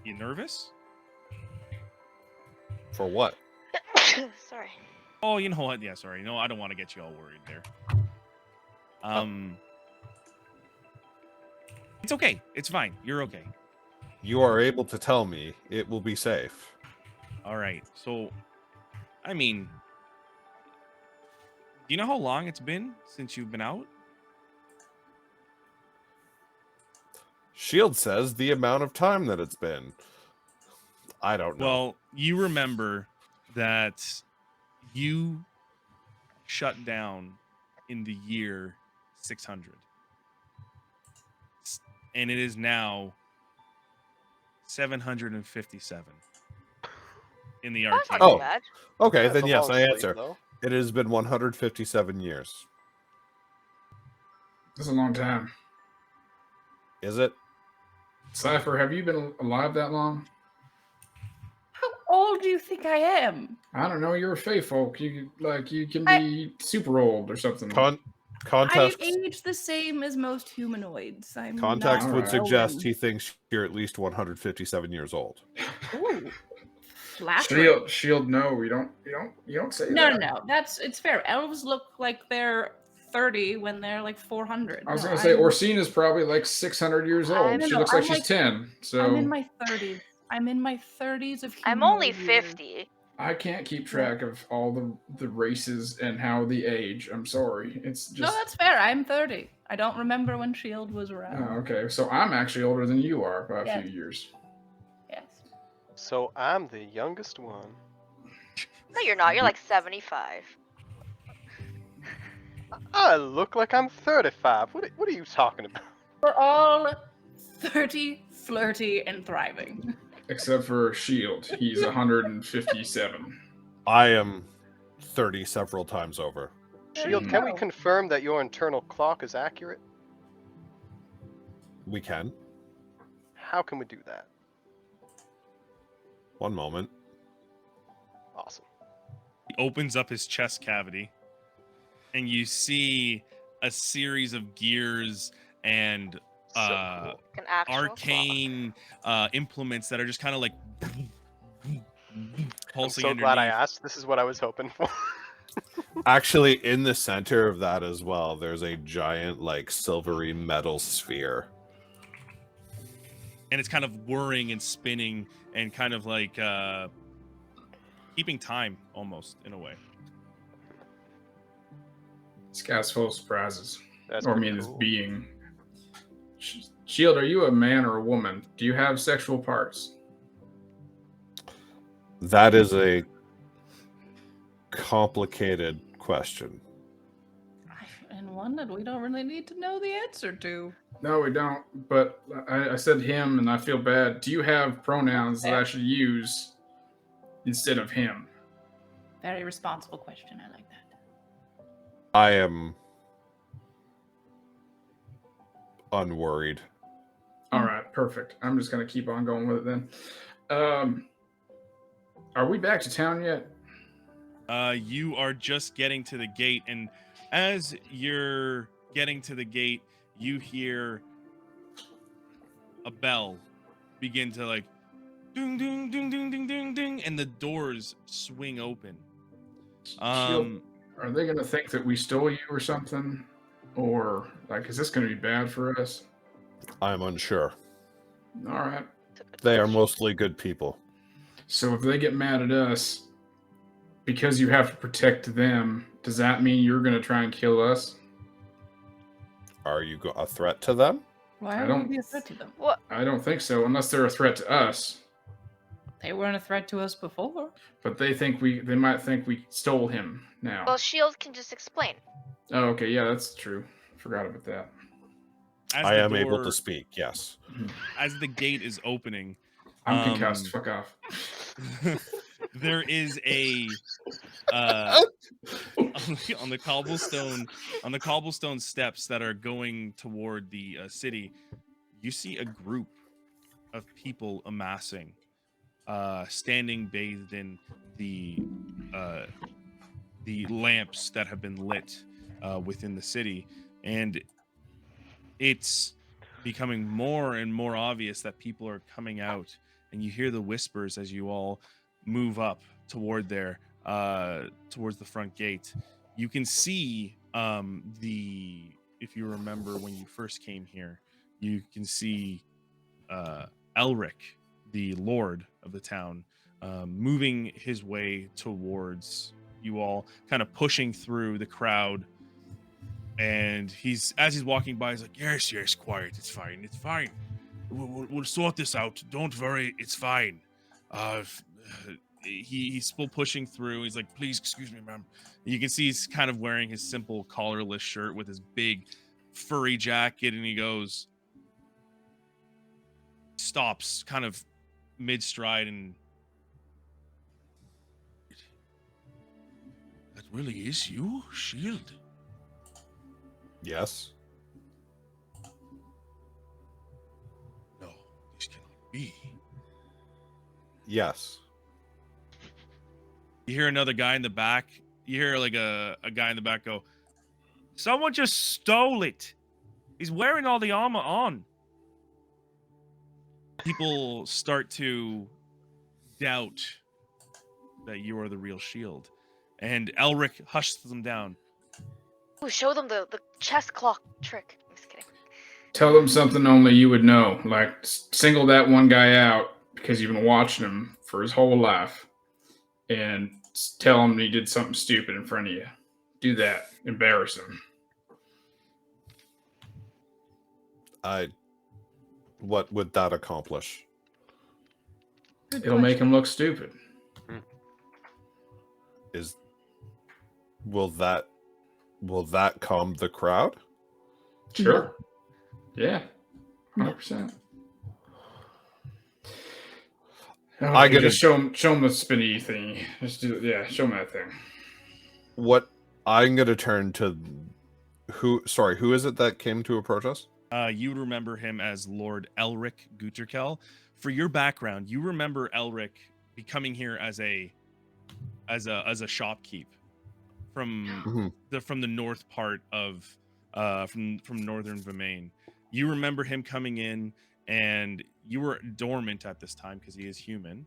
You nervous? For what? Sorry. Oh, you know what? Yeah, sorry. No, I don't want to get you all worried there. It's okay. It's fine. You're okay. You are able to tell me it will be safe. All right. So, I mean, do you know how long it's been since you've been out? Shield says the amount of time that it's been. I don't know. Well, you remember that you shut down in the year 600. And it is now 757 in the That's not arcane. too Oh. bad. Okay, That's then a yes, long I sleep, answer. though. It has been 157 years. That's a long time. Is it? Cypher, have you been alive that long? How old do you think I am? I don't know. You're a Fey folk. You can be super old or something. I Context age the same as most humanoids. I'm context not would suggest growing. he thinks you're at least 157 years old. Ooh, flattering. Shield. No, you don't say No, that. no, it's fair. Elves look like they're 30 when they're like 400. I was No, gonna say Orsina's probably like 600 years old. No, She no, looks like I'm she's like- 10. So I'm in my 30s. I'm in my 30s of I'm humanoid only years. 50. I can't keep track of all the races and how the age. I'm sorry. It's No, just that's fair. I'm 30. I don't remember when Shield was around. oh, okay. So I'm actually older than you are by a Yes. few years. Yes. So I'm the youngest one. No, you're not. You're like 75. I look like I'm 35. What are you talking about? We're all 30, flirty, and thriving. Except for Shield. He's 157. I am 30 several times over. Shield, can we confirm that your internal clock is accurate? We can. How can we do that? One moment. Awesome. He opens up his chest cavity, and you see a series of gears and So cool. An actual arcane implements that are just kind of like I'm pulsing so glad I underneath. asked. This is what I was hoping for. Actually, in the center of that as well, there's a giant, like, silvery metal sphere. And it's kind of whirring and spinning and kind of like keeping time almost in a way. This guy's full of surprises. That's Or I pretty mean, this cool. being. Shield, are you a man or a woman? Do you have sexual parts? That is a complicated question. And one that we don't really need to know the answer to. No, we don't. But I said him, and I feel bad. Do you have pronouns that I should use instead of him? Very responsible question. I like that. I am unworried. All right, perfect. I'm just gonna keep on going with it then. Are we back to town yet? You are just getting to the gate, and as you're getting to the gate, you hear a bell begin to like ding ding ding ding ding ding ding, and the doors swing open. Shield, are they gonna think that we stole you or something? Or like, is this gonna be bad for us? I'm unsure. All right. They are mostly good people. So if they get mad at us because you have to protect them, does that mean you're gonna try and kill us? Are you a threat to them? Why I would don't- we be a threat to them? What? I don't think so, unless they're a threat to us. They weren't a threat to us before. But they might think we stole him now. Well, Shield can just explain. Oh, okay, yeah, that's true. Forgot about that. As I the am able door- to speak, yes. As the gate is opening, I'm concussed. Fuck off. there is a on the cobblestone steps that are going toward the city. You see a group of people amassing, standing bathed in the lamps that have been lit within the city, and it's becoming more and more obvious that people are coming out, and you hear the whispers as you all move up toward there. towards the front gate, you can see if you remember when you first came here, you can see Elric, the lord of the town, moving his way towards you all, kind of pushing through the crowd. And as he's walking by, he's like, yes, quiet, it's fine. We'll sort this out. Don't worry, it's fine. He's still pushing through. He's like, please, excuse me, ma'am. And you can see he's kind of wearing his simple collarless shirt with his big furry jacket, and he stops kind of mid-stride, and that really is you, Shield? Yes. No, this cannot be. Yes. You hear another guy in the back. You hear like a guy in the back go, someone just stole it. He's wearing all the armor on. People start to doubt that you are the real Shield. And Elric hushes them down. Ooh, show them the chest clock trick. I'm just kidding. Tell them something only you would know. Like, single that one guy out because you've been watching him for his whole life. And tell him he did something stupid in front of you. Do that. Embarrass him. What would that accomplish? It'll make him look stupid. Will that calm the crowd? Sure. Yeah. 100%. I gotta just show him the spinny thing. Just do it. Yeah, show him that thing. What I'm gonna turn to who is it that came to approach us? You would remember him as Lord Elric Guterkel. For your background, you remember Elric becoming here as a shopkeep from the north part of from northern Vermain. You remember him coming in, and you were dormant at this time because he is human.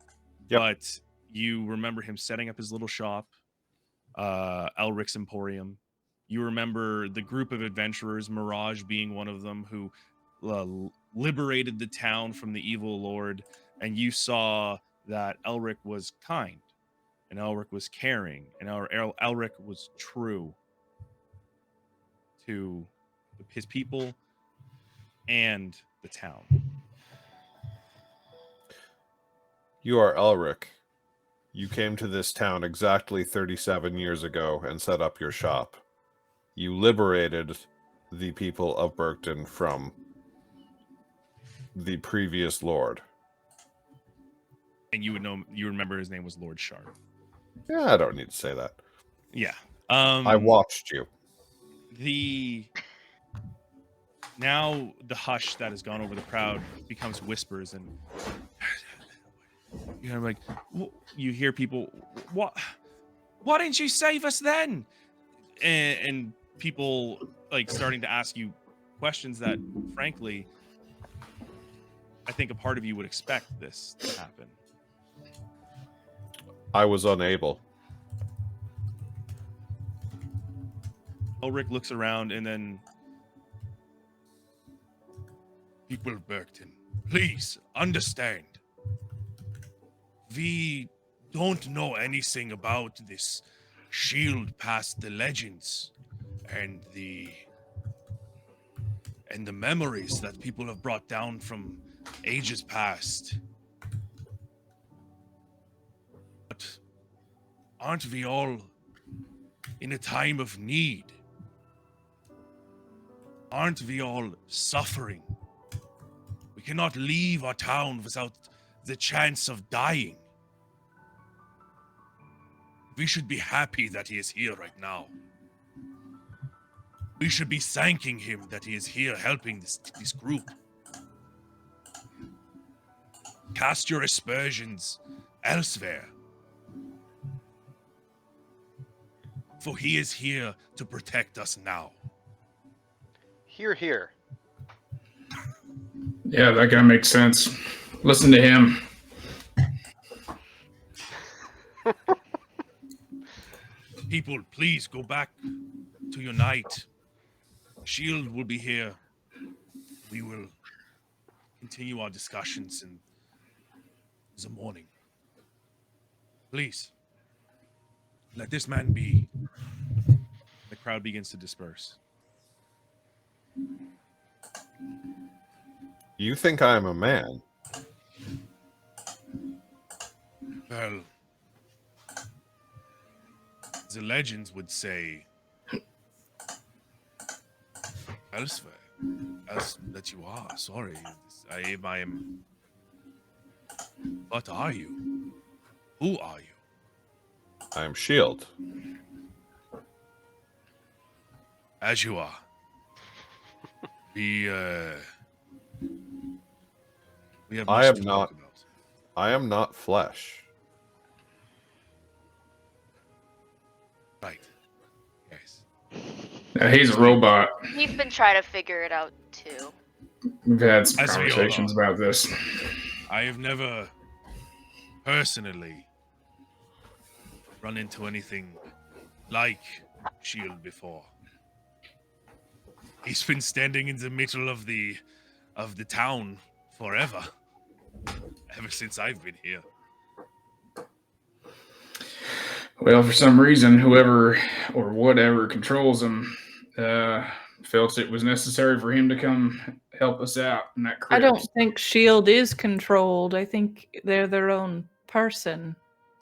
Yep. But you remember him setting up his little shop, Elric's Emporium. You remember the group of adventurers, Mirage being one of them, who liberated the town from the evil lord. And you saw that Elric was kind, and Elric was caring, and Elric was true to his people and the town. You are Elric. You came to this town exactly 37 years ago and set up your shop. You liberated the people of Berkton from the previous lord. And you remember his name was Lord Sharp. Yeah, I don't need to say that. Yeah. I watched you. Now the hush that has gone over the crowd becomes whispers, and like you hear people, what? Why didn't you save us then? And people like starting to ask you questions that, frankly, I think a part of you would expect this to happen. I was unable. Ulrich looks around, and then, people of Berkton, please understand. We don't know anything about this shield past the legends and the memories that people have brought down from ages past. But aren't we all in a time of need? Aren't we all suffering? We cannot leave our town without the chance of dying. We should be happy that he is here right now. We should be thanking him that he is here helping this group. Cast your aspersions elsewhere. For he is here to protect us now. Hear, hear. Yeah, that guy makes sense. Listen to him. People, please go back to your night. Shield will be here. We will continue our discussions in the morning. Please, let this man be. The crowd begins to disperse. You think I am a man? Well, the legends would say elsewhere, as that you are. Sorry, I am. What are you? Who are you? I am Shield. As you are. We have I much am to not- talk about. I am not flesh. Right. Yes. He's a robot. We've been trying to figure it out too. We've had some As we all conversations are. about this. I have never personally run into anything like Shield before. He's been standing in the middle of the town forever. Ever since I've been here. Well, for some reason, whoever or whatever controls him felt it was necessary for him to come help us out in that I crypt. don't think Shield is controlled. I think they're their own person,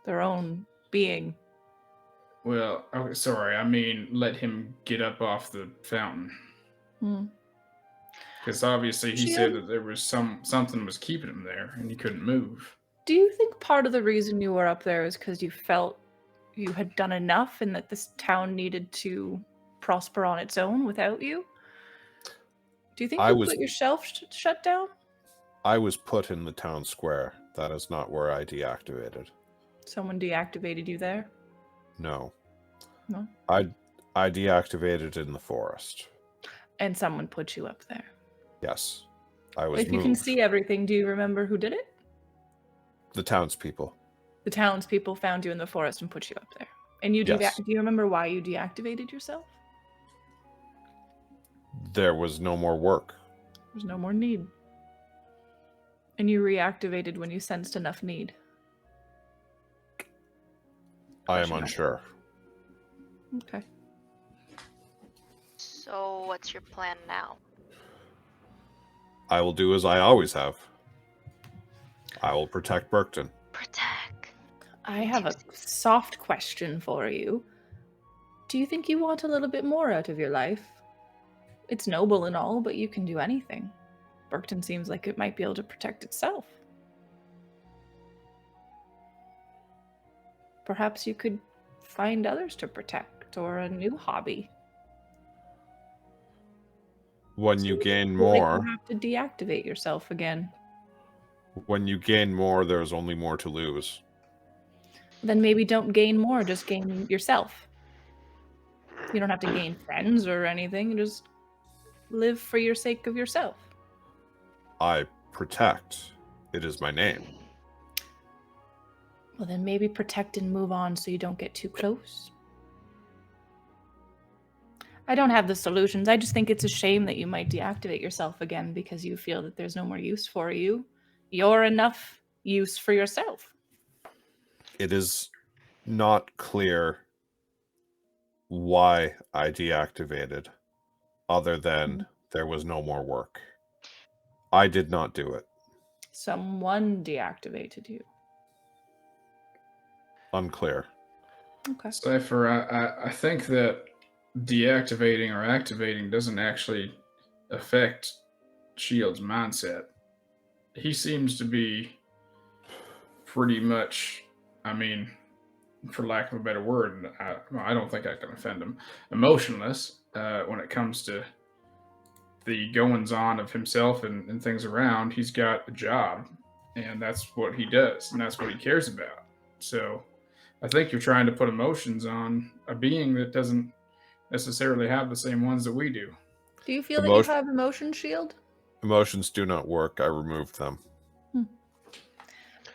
their own being. Well, okay, sorry. I mean, let him get up off the fountain. Hmm. Because obviously he Shield? said that there was something was keeping him there and he couldn't move. Do you think part of the reason you were up there is because you felt you had done enough and that this town needed to prosper on its own without you? Do you think I you was- put yourself shut down? I was put in the town square. That is not where I deactivated. Someone deactivated you there? No. No? I deactivated in the forest. And someone put you up there. Yes. I was If you can moved. see everything, do you remember who did it? The townspeople. The townspeople found you in the forest and put you up there. And you Yes. do you remember why you deactivated yourself? There was no more work. There's no more need. And you reactivated when you sensed enough need. I am Question mark. unsure. Okay. So what's your plan now? I will do as I always have. I will protect Burkton. Protect. I have a soft question for you. Do you think you want a little bit more out of your life? It's noble and all, but you can do anything. Burkton seems like it might be able to protect itself. Perhaps you could find others to protect, or a new hobby. When you gain Feel like more, you have to deactivate yourself again. there's only more to lose. Then maybe don't gain more, just gain yourself. You don't have to gain friends or anything, just live for your sake of yourself. I protect. It is my name. Well, then maybe protect and move on so you don't get too close. I don't have the solutions. I just think it's a shame that you might deactivate yourself again because you feel that there's no more use for you. You're enough use for yourself. It is not clear why I deactivated, other than there was no more work. I did not do it. Someone deactivated you. Unclear. Okay. Cypher, I think that deactivating or activating doesn't actually affect Shield's mindset. He seems to be pretty much, I mean, for lack of a better word, I don't think I can offend him, emotionless when it comes to the goings-on of himself and things around. He's got a job, and that's what he does, and that's what he cares about. So I think you're trying to put emotions on a being that doesn't necessarily have the same ones that we do. Do you feel that you have emotion shield? Emotions do not work. I removed them.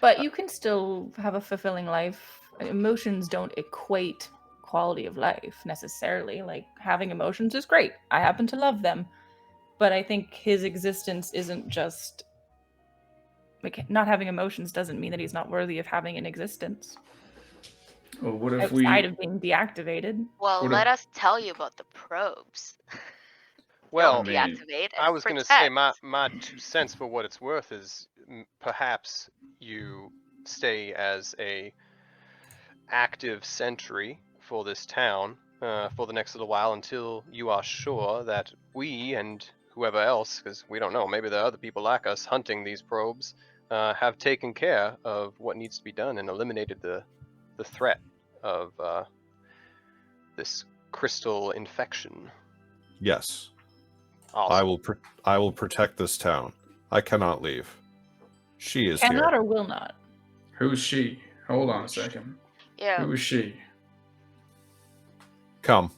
But you can still have a fulfilling life. Emotions don't equate quality of life necessarily. Like, having emotions is great. I happen to love them. But I think his existence isn't just like, not having emotions doesn't mean that he's not worthy of having an existence Well, what if outside we? of being deactivated. Well, What let if? us tell you about the probes. Well, Don't I mean, deactivate I and was going to say protect. my 2 cents for what it's worth is perhaps you stay as a active sentry for this town for the next little while until you are sure that we and whoever else, because we don't know, maybe there are other people like us hunting these probes, have taken care of what needs to be done and eliminated the threat of this crystal infection. Yes, Awesome. I will protect this town. I cannot leave. She is Cannot here. or will not. Who's she? Hold on a second. Yeah. Who is she? Come.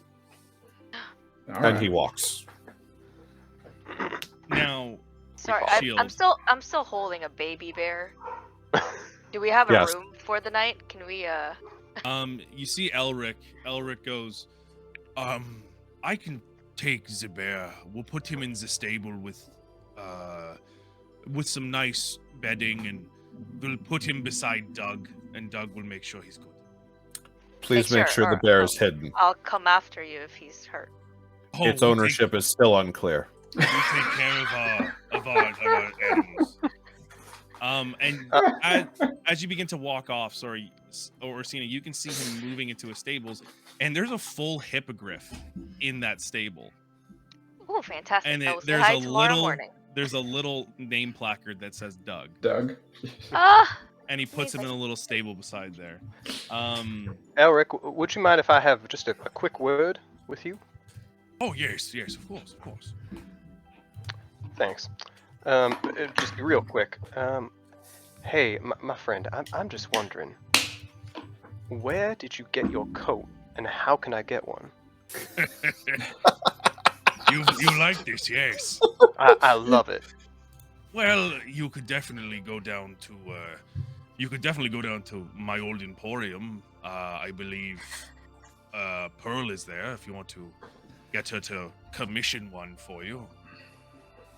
All And right. he walks. Now, Sorry, Shield. I'm still holding a baby bear. Do we have a Yes. room for the night? Can we You see Elric. Elric goes, I can take the bear. We'll put him in the stable with some nice bedding, and we'll put him beside Doug, and Doug will make sure he's good. Please Make make sure, sure the or- bear oh. is hidden. I'll come after you if he's hurt. Oh, Its ownership is still unclear. We take care of our animals. And as you begin to walk off, Orsina, you can see him moving into a stables, and there's a full hippogriff in that stable. Ooh, fantastic! And I will say there's hi a tomorrow morning. little name placard that says Doug, Doug. Ah, and he puts him in amazing. a little stable beside there. Elric, would you mind if I have just a quick word with you? Oh yes, of course. Thanks. Just real quick. Hey, my friend, I'm just wondering, where did you get your coat, and how can I get one? You like this, yes? I love it. Well, you could definitely go down to my old emporium. I believe Pearl is there if you want to get her to commission one for you.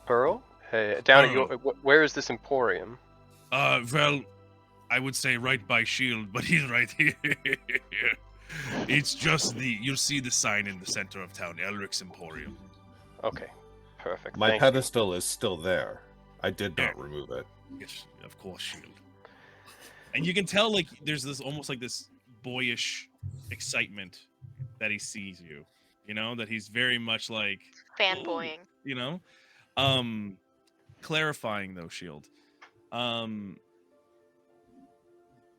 Pearl? Hey, down at your, Pearl. where is this emporium? Well, I would say right by Shield, but he's right here. It's just you'll see the sign in the center of town, Elric's Emporium. Okay, perfect. My Thank you. pedestal is still there. I did not remove it. Yes, of course, Shield. And you can tell, like, there's this almost like this boyish excitement that he sees you. You know, that he's very much like Fanboying. you know? Clarifying though, Shield.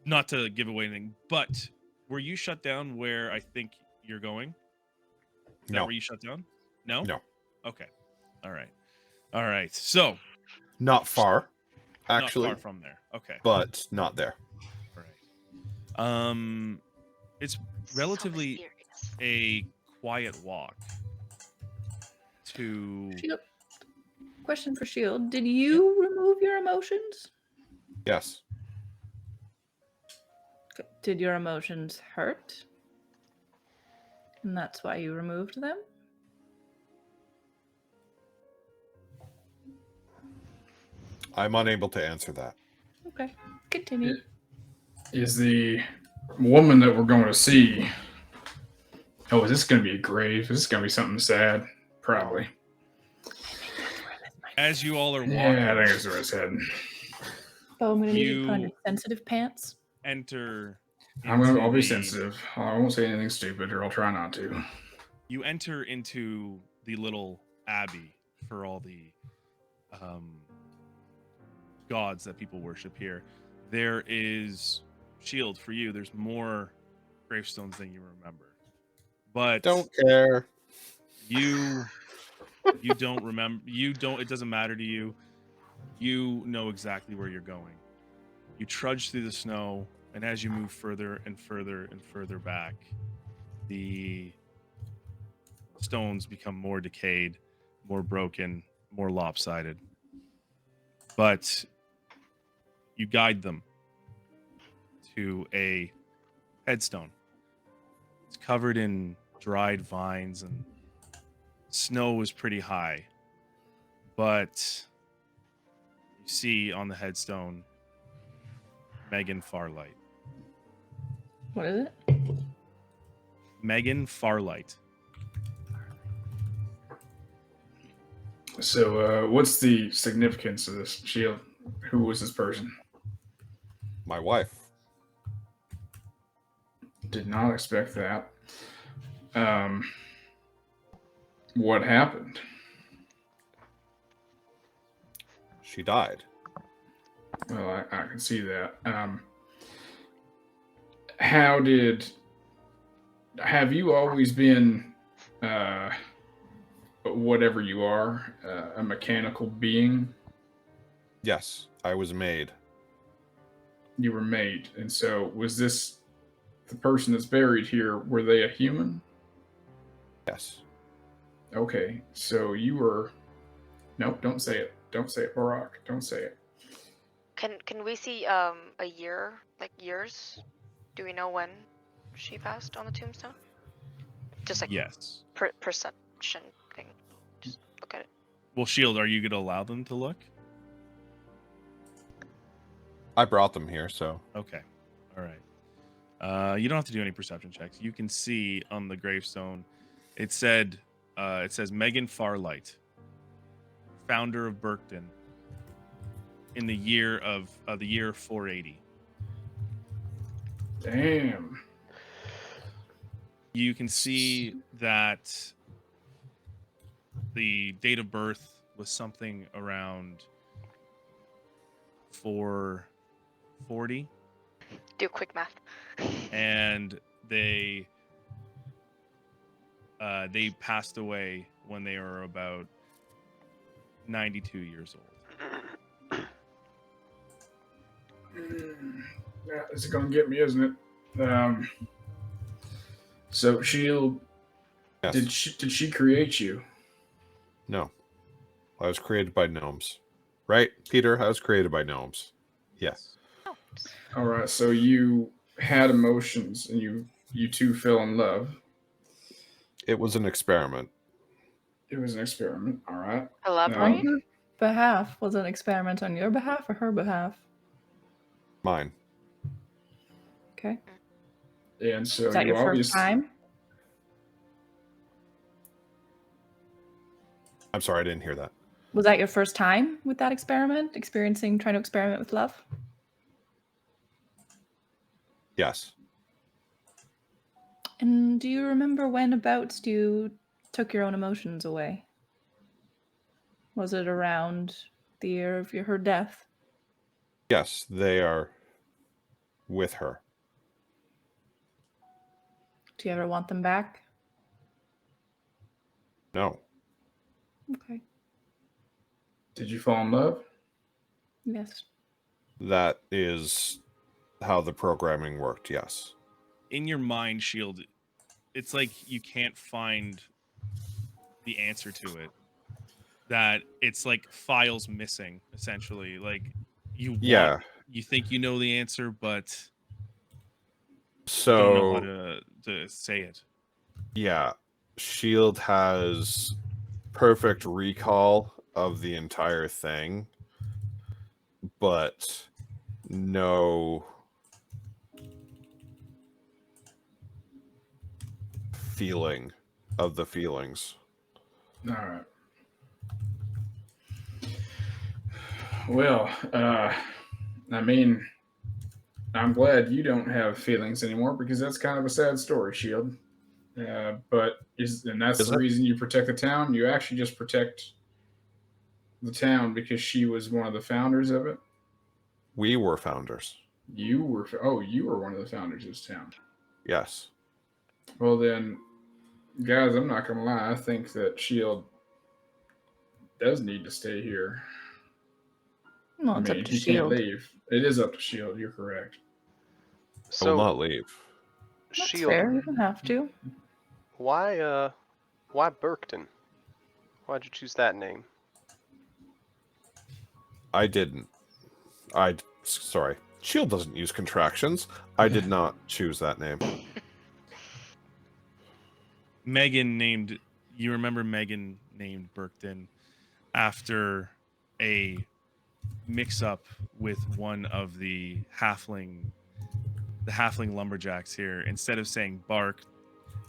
Not to give away anything, but were you shut down where I think you're going? Is that No. where you shut down? No? No. Okay. All right. So, Not far, actually, not far from there. Okay. but not there. All right. It's relatively So mysterious. a quiet walk to Shield. Question for Shield. Did you remove your emotions? Yes. Did your emotions hurt? And that's why you removed them? I'm unable to answer that. Okay. Continue. Is the woman that we're going to see? Oh, is this going to be a grave? Is this going to be something sad? Probably. as you all are walking. Yeah, I think that's where it's heading. Oh, I'm gonna need you to put on You- your sensitive pants. Enter. I'll be into the- sensitive. I won't say anything stupid, or I'll try not to. You enter into the little abbey for all the gods that people worship here. There is Shield for you. There's more gravestones than you remember, but Don't care. you don't remember. You don't. It doesn't matter to you. You know exactly where you're going. You trudge through the snow, and as you move further and further and further back, the stones become more decayed, more broken, more lopsided. But you guide them to a headstone It's covered in dried vines and snow was pretty high. But you see on the headstone Megan Farlight. What is it? Megan Farlight. So, what's the significance of this shield? Who was this person? My wife. Did not expect that. What happened? She died. Well, I can see that. Have you always been, whatever you are, a mechanical being? Yes, I was made. You were made. And so was this the person that's buried here? Were they a human? Yes. Okay, so you were... Nope, don't say it. Don't say it, Barack. Don't say it. Can we see a year, like years? Do we know when she passed on the tombstone? Just like Yes. perception thing. Just look at it. Well, Shield, are you going to allow them to look? I brought them here, so Okay. All right. You don't have to do any perception checks. You can see on the gravestone, it says Megan Farlight, founder of Burkton, in the year 480. Damn. You can see that the date of birth was something around 440. Do quick math. And they passed away when they were about 92 years old. Yeah, this is gonna get me, isn't it? So Shield, yes. did she create you? No. I was created by gnomes. Right, Peter? I was created by gnomes. Yes. Oh. All right, so you had emotions and you two fell in love. It was an experiment. It was an experiment. All right. Elaborate. On your behalf. Was it an experiment on your behalf or her behalf? Mine. Okay. And so Was that you your first obviously time? I'm sorry, I didn't hear that. Was that your first time with that experiment? Trying to experiment with love? Yes. And do you remember when abouts you took your own emotions away? Was it around the year of her death? Yes, they are with her. Do you ever want them back? No. Okay. did you fall in love? Yes. That is how the programming worked, yes. In your mind, Shield, it's like you can't find the answer to it. That it's like files missing, essentially. Like you think you know the answer, but you don't know how to say it. Yeah. Shield has perfect recall of the entire thing, but no feeling of the feelings. All right. Well, I mean, I'm glad you don't have feelings anymore because that's kind of a sad story, Shield. And that's Is the it? reason you protect the town. You actually just protect the town because she was one of the founders of it. We were founders. You were one of the founders of this town. Yes. Well then, guys, I'm not gonna lie. I think that Shield does need to stay here. Well, it's up to he can't Shield. leave. It is up to Shield. You're correct. I will So, not leave. That's Shield, fair. You don't have to. why Burkton? Why'd you choose that name? I didn't. Sorry. Shield doesn't use contractions. I did not choose that name. you remember Megan named Burkton after a mix-up with one of the halfling lumberjacks here. Instead of saying bark,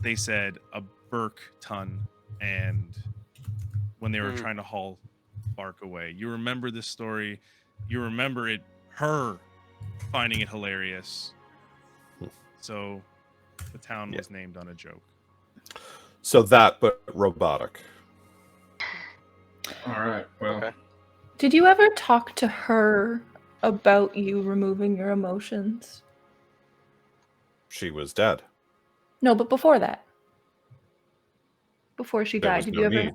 they said a Burke ton, and when they were trying to haul bark away. You remember this story. You remember her finding it hilarious. So the town was named on a joke. So that, but robotic. All right. Well, Okay. Did you ever talk to her about you removing your emotions? She was dead. No, but before that. Before she There died, was did no you ever need.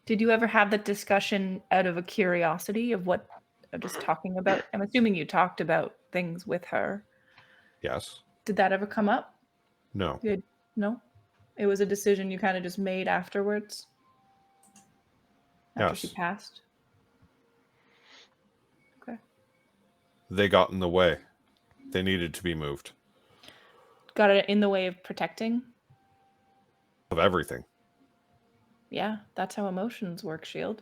did you ever have that discussion out of a curiosity of what I'm just talking about? I'm assuming you talked about things with her. Yes. Did that ever come up? No. Good. No? It was a decision you kind of just made afterwards? After she Yes. passed? Okay. They got in the way. They needed to be moved. Got it in the way of protecting? Of everything. Yeah, that's how emotions work, Shield.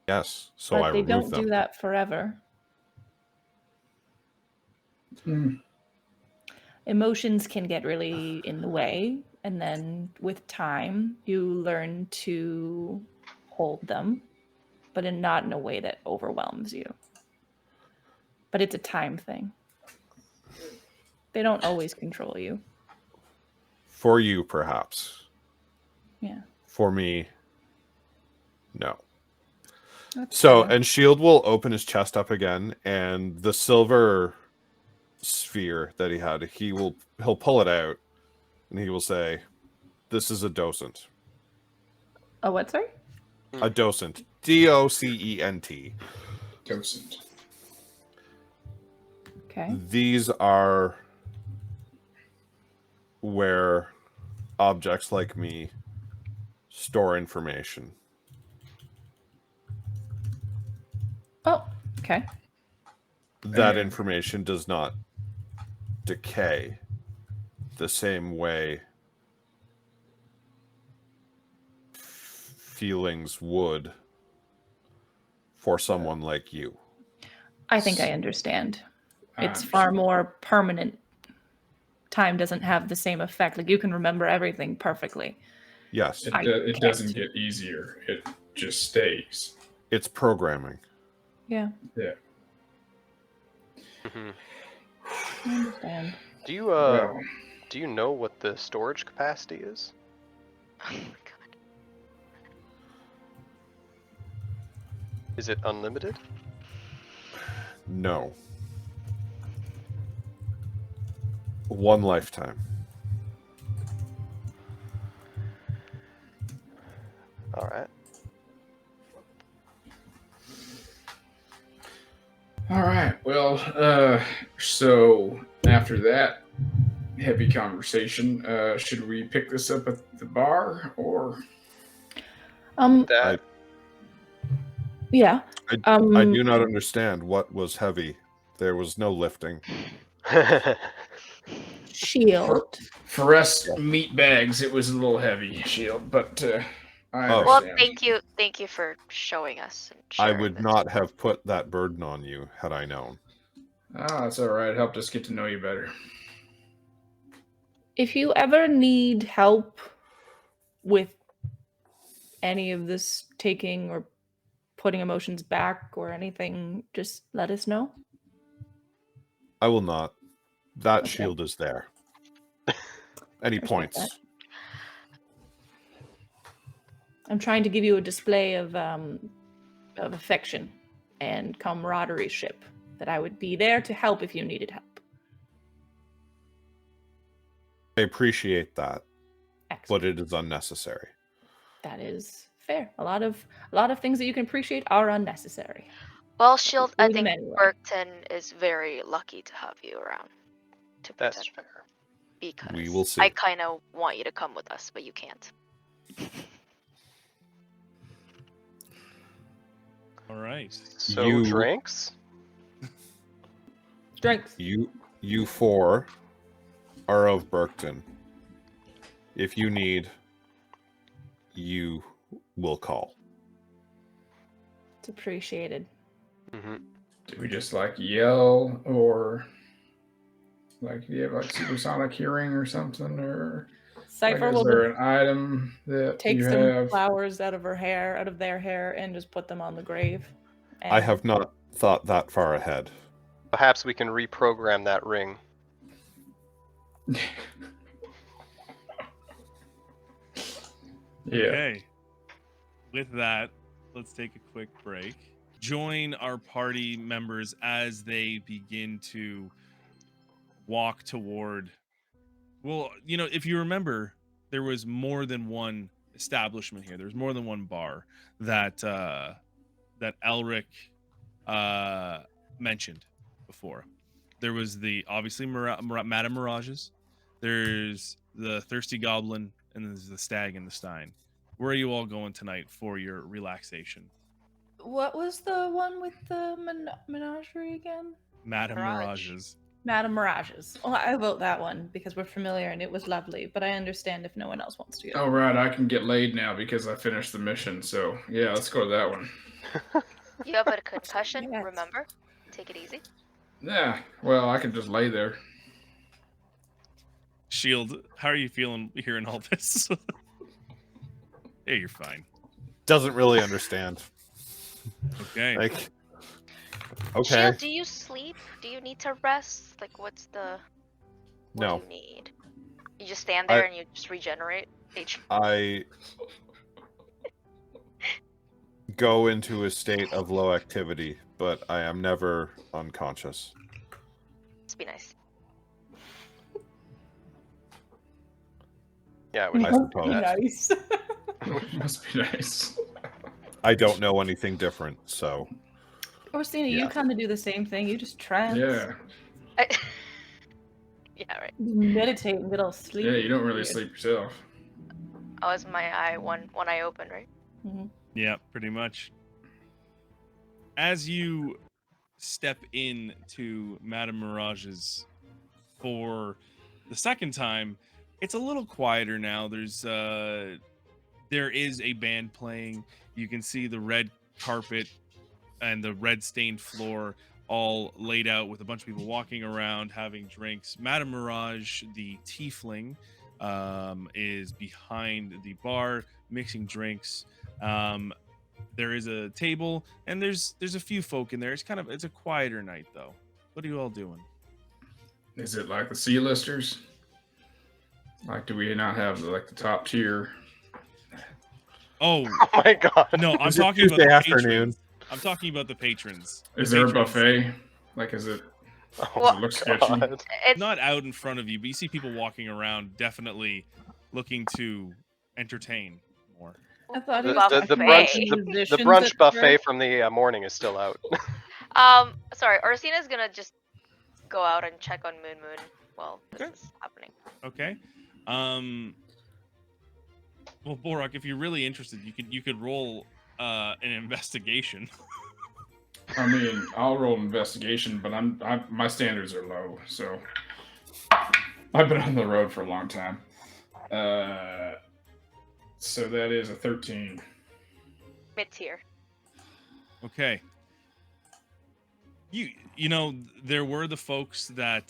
Yes. So But I they removed don't them. do that forever. Emotions can get really in the way, and then with time, you learn to hold them, but not in a way that overwhelms you. But it's a time thing. They don't always control you. For you, perhaps. Yeah. For me, no. That's So, fair. and Shield will open his chest up again, and the silver sphere that he had, he'll pull it out, and he will say, "This is a docent." Oh, what, sorry? A docent. DOCENT. docent. Okay. These are where objects like me store information. Oh, okay. That information does not decay the same way feelings would for someone like you. I think I understand. I It's far more permanent. Time doesn't have the same effect. Like, you can remember everything perfectly. Yes, It doesn't get easier. It just stays. it's programming. Yeah, Yeah. Mhm. I understand. Do you Well, do you know what the storage capacity is? Oh my god. Is it unlimited? No. One lifetime. All right. all right. Well, so after that heavy conversation, should we pick this up at the bar or? That Yeah. I do not understand what was heavy. There was no lifting. Shield. For us meat bags, it was a little heavy, Shield, but I Oh. Well, understand. thank you for showing us and I sharing would this. not have put that burden on you had I known. Oh, that's all right. It helped us get to know you better. If you ever need help with any of this taking or putting emotions back or anything, just let us know. I will not. That Okay. shield is there. Any Respect points? that. I'm trying to give you a display of affection and camaraderie ship, that I would be there to help if you needed help. I appreciate that, Excellent. but it is unnecessary. That is fair. A lot of things that you can appreciate are unnecessary. Well, Shield, I Do them think anyway. Burkton is very lucky to have you around to protect That's them, fair. because We will see. I kind of want you to come with us, but you can't. All right. So You- drinks? Drinks. You four are of Burkton. If you need, you will call. It's appreciated. Mm-hmm. Do we just like yell, or like do you have like supersonic hearing or something, or like, Cypher is will there just an item that take you some have? flowers out of their hair, and just put them on the grave. And I have not thought that far ahead. Perhaps we can reprogram that ring. Yeah. Okay. With that, let's take a quick break. Join our party members as they begin to walk toward. Well, if you remember, there was more than one establishment here. There's more than one bar that Elric mentioned before. There was the obviously Madame Mirage's. There's the Thirsty Goblin, and there's the Stag and the Stein. Where are you all going tonight for your relaxation? what was the one with the menagerie again? Madame Mirage. Mirage's. Madame Mirage's. Well, I vote that one because we're familiar and it was lovely, but I understand if no one else wants to go. Oh, right. I can get laid now because I finished the mission. So yeah, let's go to that one. You have a concussion, Yes. remember? Take it easy. Yeah. Well, I could just lay there. Shield, how are you feeling hearing all this? Yeah, you're fine. Doesn't really understand. Okay. Like, okay. Shield, do you sleep? Do you need to rest? Like, what No, do you need? You just stand there I- and you just regenerate HP. I go into a state of low activity, but I am never unconscious. Must be nice. Yeah, it would I be suppose. Nice. Must be nice. I don't know anything different, so Orsina, Yeah. you kind of do the same thing. You just trance. Yeah. Yeah, right. You meditate and get all sleepy. Yeah. You don't really Weird. sleep yourself. Oh, is my eye one eye open, right? Mhm. Yeah, pretty much. As you step into Madame Mirage's for the second time, it's a little quieter now. There is a band playing. You can see the red carpet and the red stained floor all laid out with a bunch of people walking around having drinks. Madame Mirage, the tiefling, is behind the bar mixing drinks. There is a table and there's a few folk in there. It's a quieter night though. What are you all doing? Is it like the C-listers? Like, do we not have the top tier? Oh Oh my god. no, I'm Is it talking about Tuesday the afternoon? patrons. I'm talking about the patrons. Is The there a patrons. buffet? Like, is it? Oh Does it my look sketchy? God. It's Not out in front of you, but you see people walking around, definitely looking to entertain more. I thought he The, was the, the buffet. brunch the musicians brunch at buffet church. from the morning is still out. sorry, Orsina's gonna just go out and check on Moon while this Okay. is happening. Okay. Well, Borak, if you're really interested, you could roll an investigation. I mean, I'll roll investigation, but my standards are low, so I've been on the road for a long time. So that is a 13. Mid tier. Okay. You know there were the folks that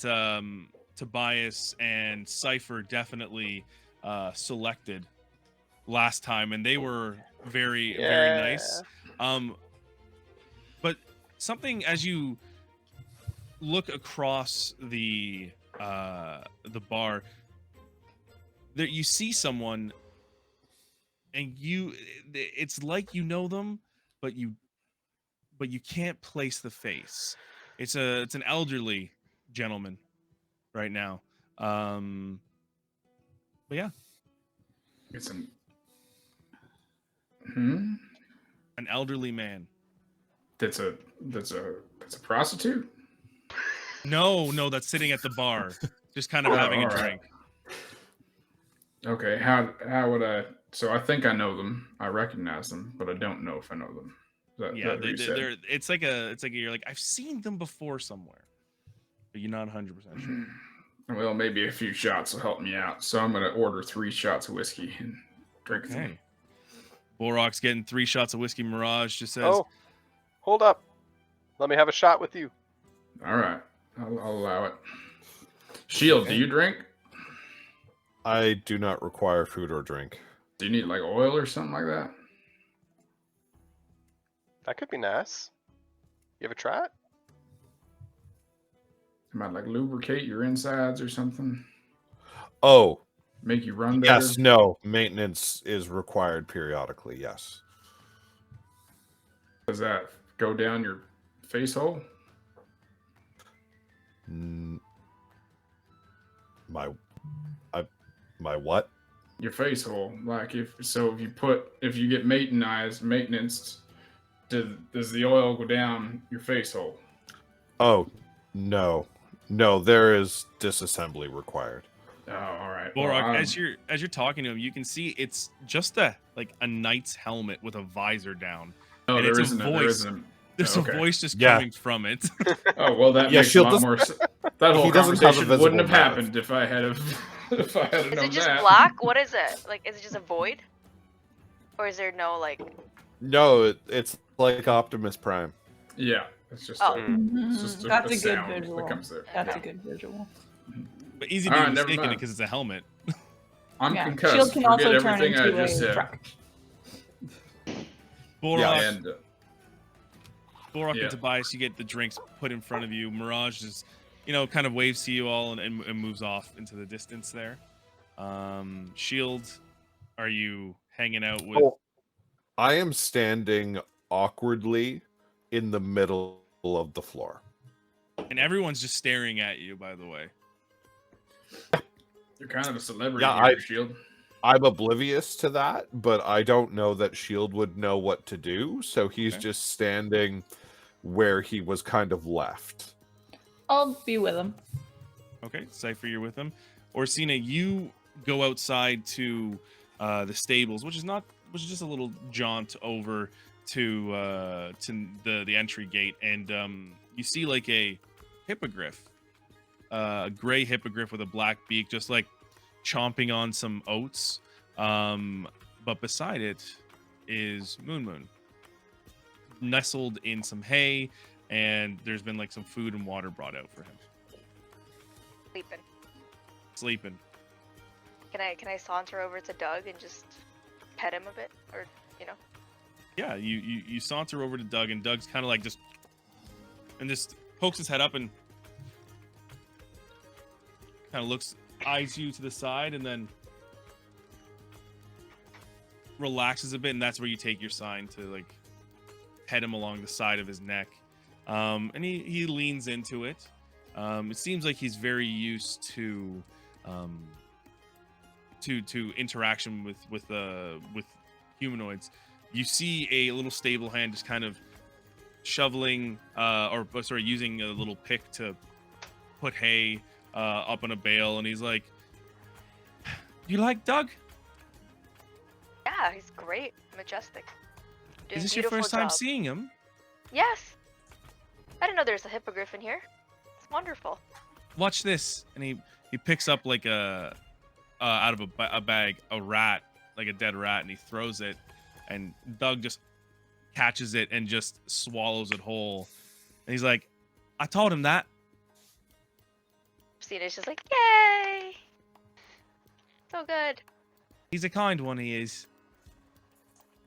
Tobias and Cypher definitely selected last time, and they were very nice. But something as you look across the bar, there you see someone, and it's like you know them, but you can't place the face. It's an elderly gentleman right now. But yeah, It's an an elderly man. that's a prostitute. No, that's sitting at the bar, just kind of Oh, having a all right. drink. Okay, how would I? So I think I know them. I recognize them, but I don't know if I know them. Yeah, That who you said? they're it's like you're like, I've seen them before somewhere, but you're not 100% sure. Well, maybe a few shots will help me out. So I'm gonna order 3 shots of whiskey and drink them. Okay. Borok's getting 3 shots of whiskey. Mirage just says, Oh, hold up. Let me have a shot with you. All right, I'll allow it. Shield, Okay. do you drink? I do not require food or drink. Do you need like oil or something like that? That could be nice. You ever try it? You might like lubricate your insides or something. Oh, Make you run better. yes, no. Maintenance is required periodically, yes. Does that go down your face hole? My what? Your face hole. Like if you get maintenance, does the oil go down your face hole? Oh, no. No, there is disassembly required. Oh, all right. Borok, as you're talking to him, you can see it's just a knight's helmet with a visor down. No, and there it's a isn't. voice. There's Okay. a voice just Yeah. coming from it. Oh well, that Yeah, makes a Shield lot doesn't- more sense. That whole he doesn't have a conversation wouldn't have visible mouth. happened if I had Is known it just that. black? What is it? Like, is it just a void? Or is there no, like... No, it's like Optimus Prime. Yeah, it's just Oh. it's just That's a good sound visual. that comes there. That's a good visual. But easy to All be right, never mistaken mind. because it's a helmet. I'm Yeah. concussed. Shield can Forget also turn everything I into just a said. truck. Borok, And Borok yeah. and Tobias, you get the drinks put in front of you. Mirage just, kind of waves to you all and moves off into the distance there. Shield, are you hanging out with? Oh, I am standing awkwardly in the middle of the floor. And everyone's just staring at you, by the way. You're kind of a celebrity Yeah, here, Shield. I'm oblivious to that, but I don't know that Shield would know what to do, so he's Okay. just standing where he was kind of left. I'll be with him. Okay, Cypher, you're with them. Orsina, you go outside to the stables, which is just a little jaunt over to the entry gate, and you see like a hippogriff, a gray hippogriff with a black beak, just like chomping on some oats. But beside it is Moon, nestled in some hay, and there's been like some food and water brought out for him. Sleeping. Can I saunter over to Doug and just pet him a bit? Or, Yeah, you saunter over to Doug, and Doug's kind of like just pokes his head up and kind of eyes you to the side, and then relaxes a bit, and that's where you take your sign to like pet him along the side of his neck. And he leans into it. It seems like he's very used to interaction with humanoids. You see a little stable hand just kind of shoveling using a little pick to put hay up on a bale, and he's like, "You like Doug? yeah, he's great, majestic. Doing Is this a your first beautiful time job. seeing him?" Yes. I didn't know there's a hippogriff in here. It's wonderful. Watch this. And he picks up like out of a bag a rat, like a dead rat, and he throws it, and Doug just catches it and just swallows it whole. And he's like, "I told him that." Christina's just like, yay! So good. He's a kind one, he is.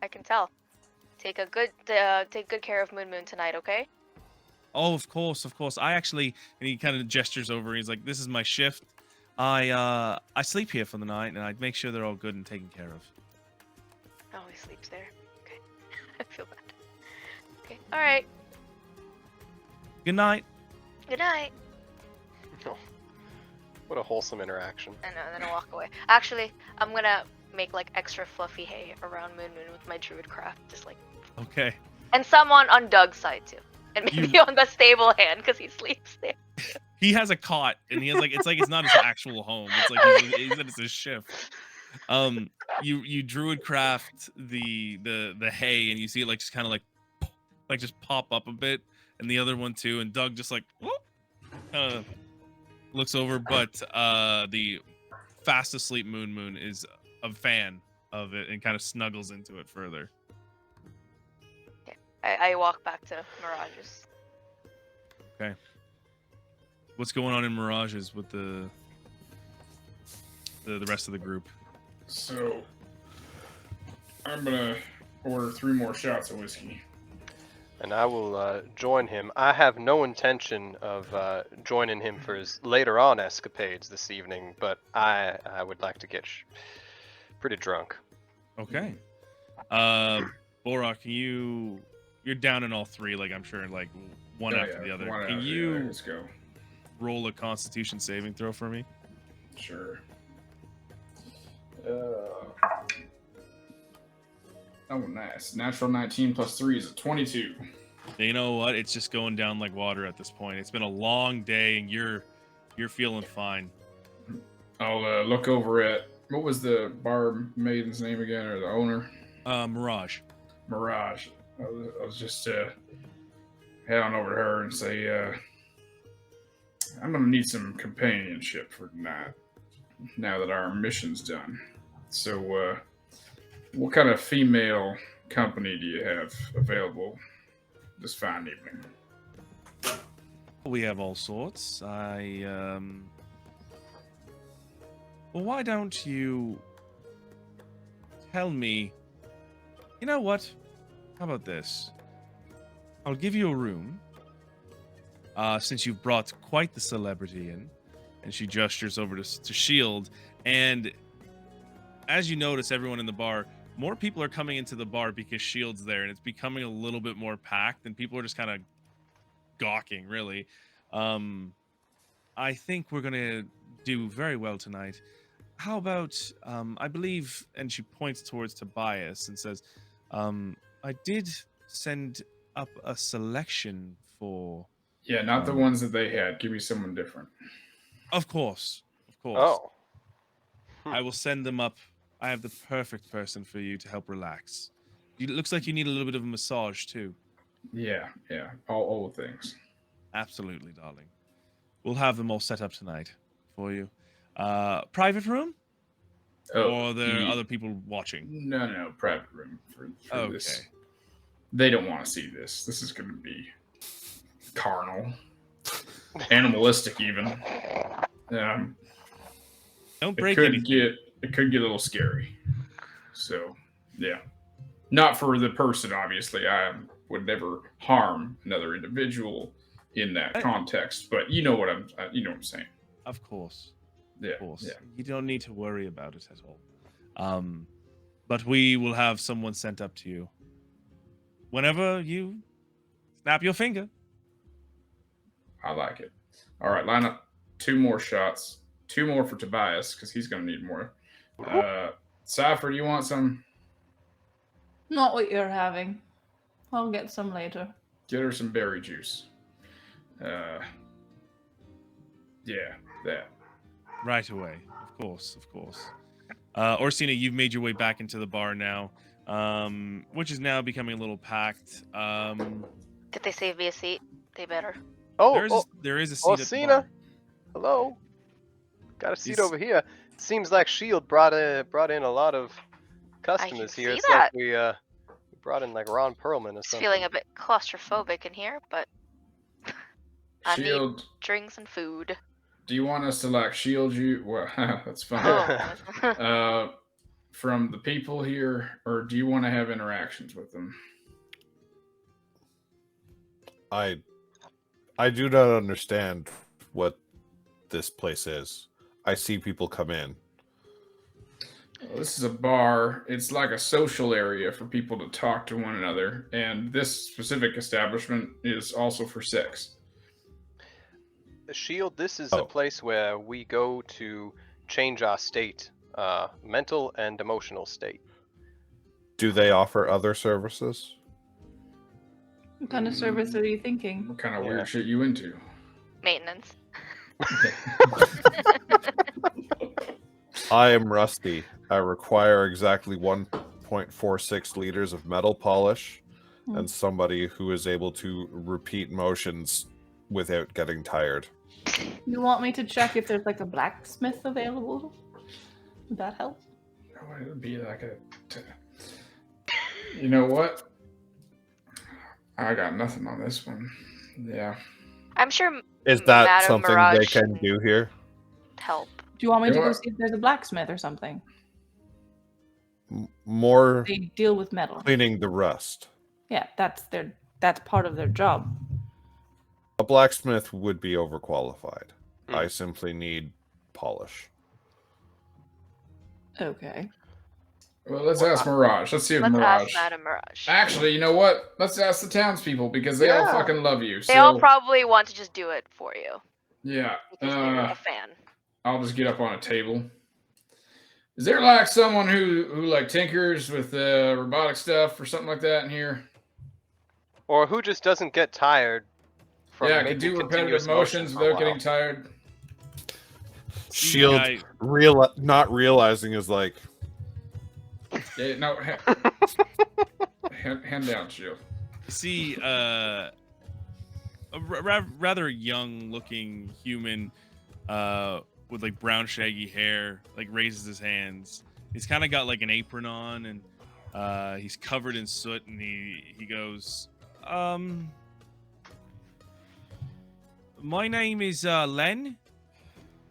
I can tell. Take good care of Moon tonight, okay? Oh, of course. I actually, and he kind of gestures over. He's like, "This is my shift. I sleep here for the night, and I make sure they're all good and taken care of." Oh, he sleeps there. Okay. I feel bad. Okay. All right. Good night. Good night. What a wholesome interaction. And then I'll walk away. Actually, I'm gonna make like extra fluffy hay around Moon with my druid craft, just like, Okay. and some on Doug's side too, and maybe on the stable hand because he sleeps there. He has a cot, and he has it's not his actual home. It's like he said it's his shift. You druid craft the hay, and you see it like just kind of like just pop up a bit, and the other one too, and Doug just like looks over, but the fast asleep Moon is a fan of it and kind of snuggles into it further. I walk back to Mirage's. Okay. What's going on in Mirage's with the rest of the group? So, I'm gonna order 3 more shots of whiskey. And I will join him. I have no intention of joining him for his later on escapades this evening, but I would like to get pretty drunk. Okay. Borak, you're down in all 3, like I'm sure, like one after the other. One Can after you the other. Let's go. roll a Constitution saving throw for me? Sure. Oh, nice. Natural 19 plus 3 is a 22. You know what? It's just going down like water at this point. It's been a long day, and you're feeling fine. I'll look over at, what was the bar maiden's name again, or the owner? Mirage. Mirage. I was just head on over to her and say, I'm gonna need some companionship for tonight, now that our mission's done. So, what kind of female company do you have available this fine evening? We have all sorts. Well, why don't you tell me? You know what? How about this? I'll give you a room. Since you've brought quite the celebrity in, and she gestures over to Shield, and as you notice, everyone in the bar, more people are coming into the bar because Shield's there, and it's becoming a little bit more packed, and people are just kind of gawking, really. I think we're gonna do very well tonight. How about, I believe, and she points towards Tobias and says, I did send up a selection for... Yeah, not the ones that they had. Give me someone different. Of course. Oh. I will send them up. I have the perfect person for you to help relax. It looks like you need a little bit of a massage, too. Yeah. All the things. Absolutely, darling. We'll have them all set up tonight for you. Private room? Or are there other people watching? No, private room for Okay. this. They don't want to see this. This is going to be carnal, animalistic, even. Don't break it anything. It could get a little scary. So, yeah, not for the person. Obviously, I would never harm another individual in that context. But you know what I'm saying. Of course. Yeah. Of course. Yeah. You don't need to worry about it at all. But we will have someone sent up to you whenever you snap your finger. I like it. All right, line up 2 more shots. 2 more for Tobias, because he's going to need more. Cypher, do you want some? Not what you're having. I'll get some later. Get her some berry juice. Yeah, that. Right away. Of course. Orsina, you've made your way back into the bar now, which is now becoming a little packed. Did they save me a seat? They better. There is a seat at the Orsina, bar. hello. Got a seat over here. Seems like Shield brought in a lot of customers here. It's like we brought in like Ron Perlman or something. Feeling a bit claustrophobic in here, but I Shield, need drinks and food. do you want us to like shield you? Well, that's fine. Oh. From the people here, or do you want to have interactions with them? I do not understand what this place is. I see people come in. Well, this is a bar. It's like a social area for people to talk to one another, and this specific establishment is also for sex. Shield, this is a place where we go to change our state, mental and emotional state. Do they offer other services? What kind of service are you thinking? What kind of weird shit you into? Maintenance. I am rusty. I require exactly 1.46 liters of metal polish and somebody who is able to repeat motions without getting tired. You want me to check if there's like a blacksmith available? Would that help? Oh, it would be like You know what? I got nothing on this one. Yeah. I'm sure Is that Madame something Mirage they can do here? help. Do you want me You to know go what? see if there's a blacksmith or something? More They deal with metal. cleaning the rust. Yeah, that's part of their job. A blacksmith would be overqualified. Hmm. I simply need polish. Okay. Well, let's ask Mirage. Let's see if Let's Mirage. ask Madame Mirage. Actually, you know what? Let's ask the townspeople because they all Yeah. fucking love you. They all So, probably want to just do it for you yeah. because they're a fan. I'll just get up on a table. Is there like someone who like tinkers with robotic stuff or something like that in here? Or who just doesn't get tired from Yeah, can making do continuous repetitive motions motion for a without getting while? tired. Shield, not realizing is like, Yeah, no. Hand down, Shield. You see a rather young-looking human with like brown shaggy hair, like raises his hands. He's kind of got like an apron on, and he's covered in soot, and he goes, my name is Len.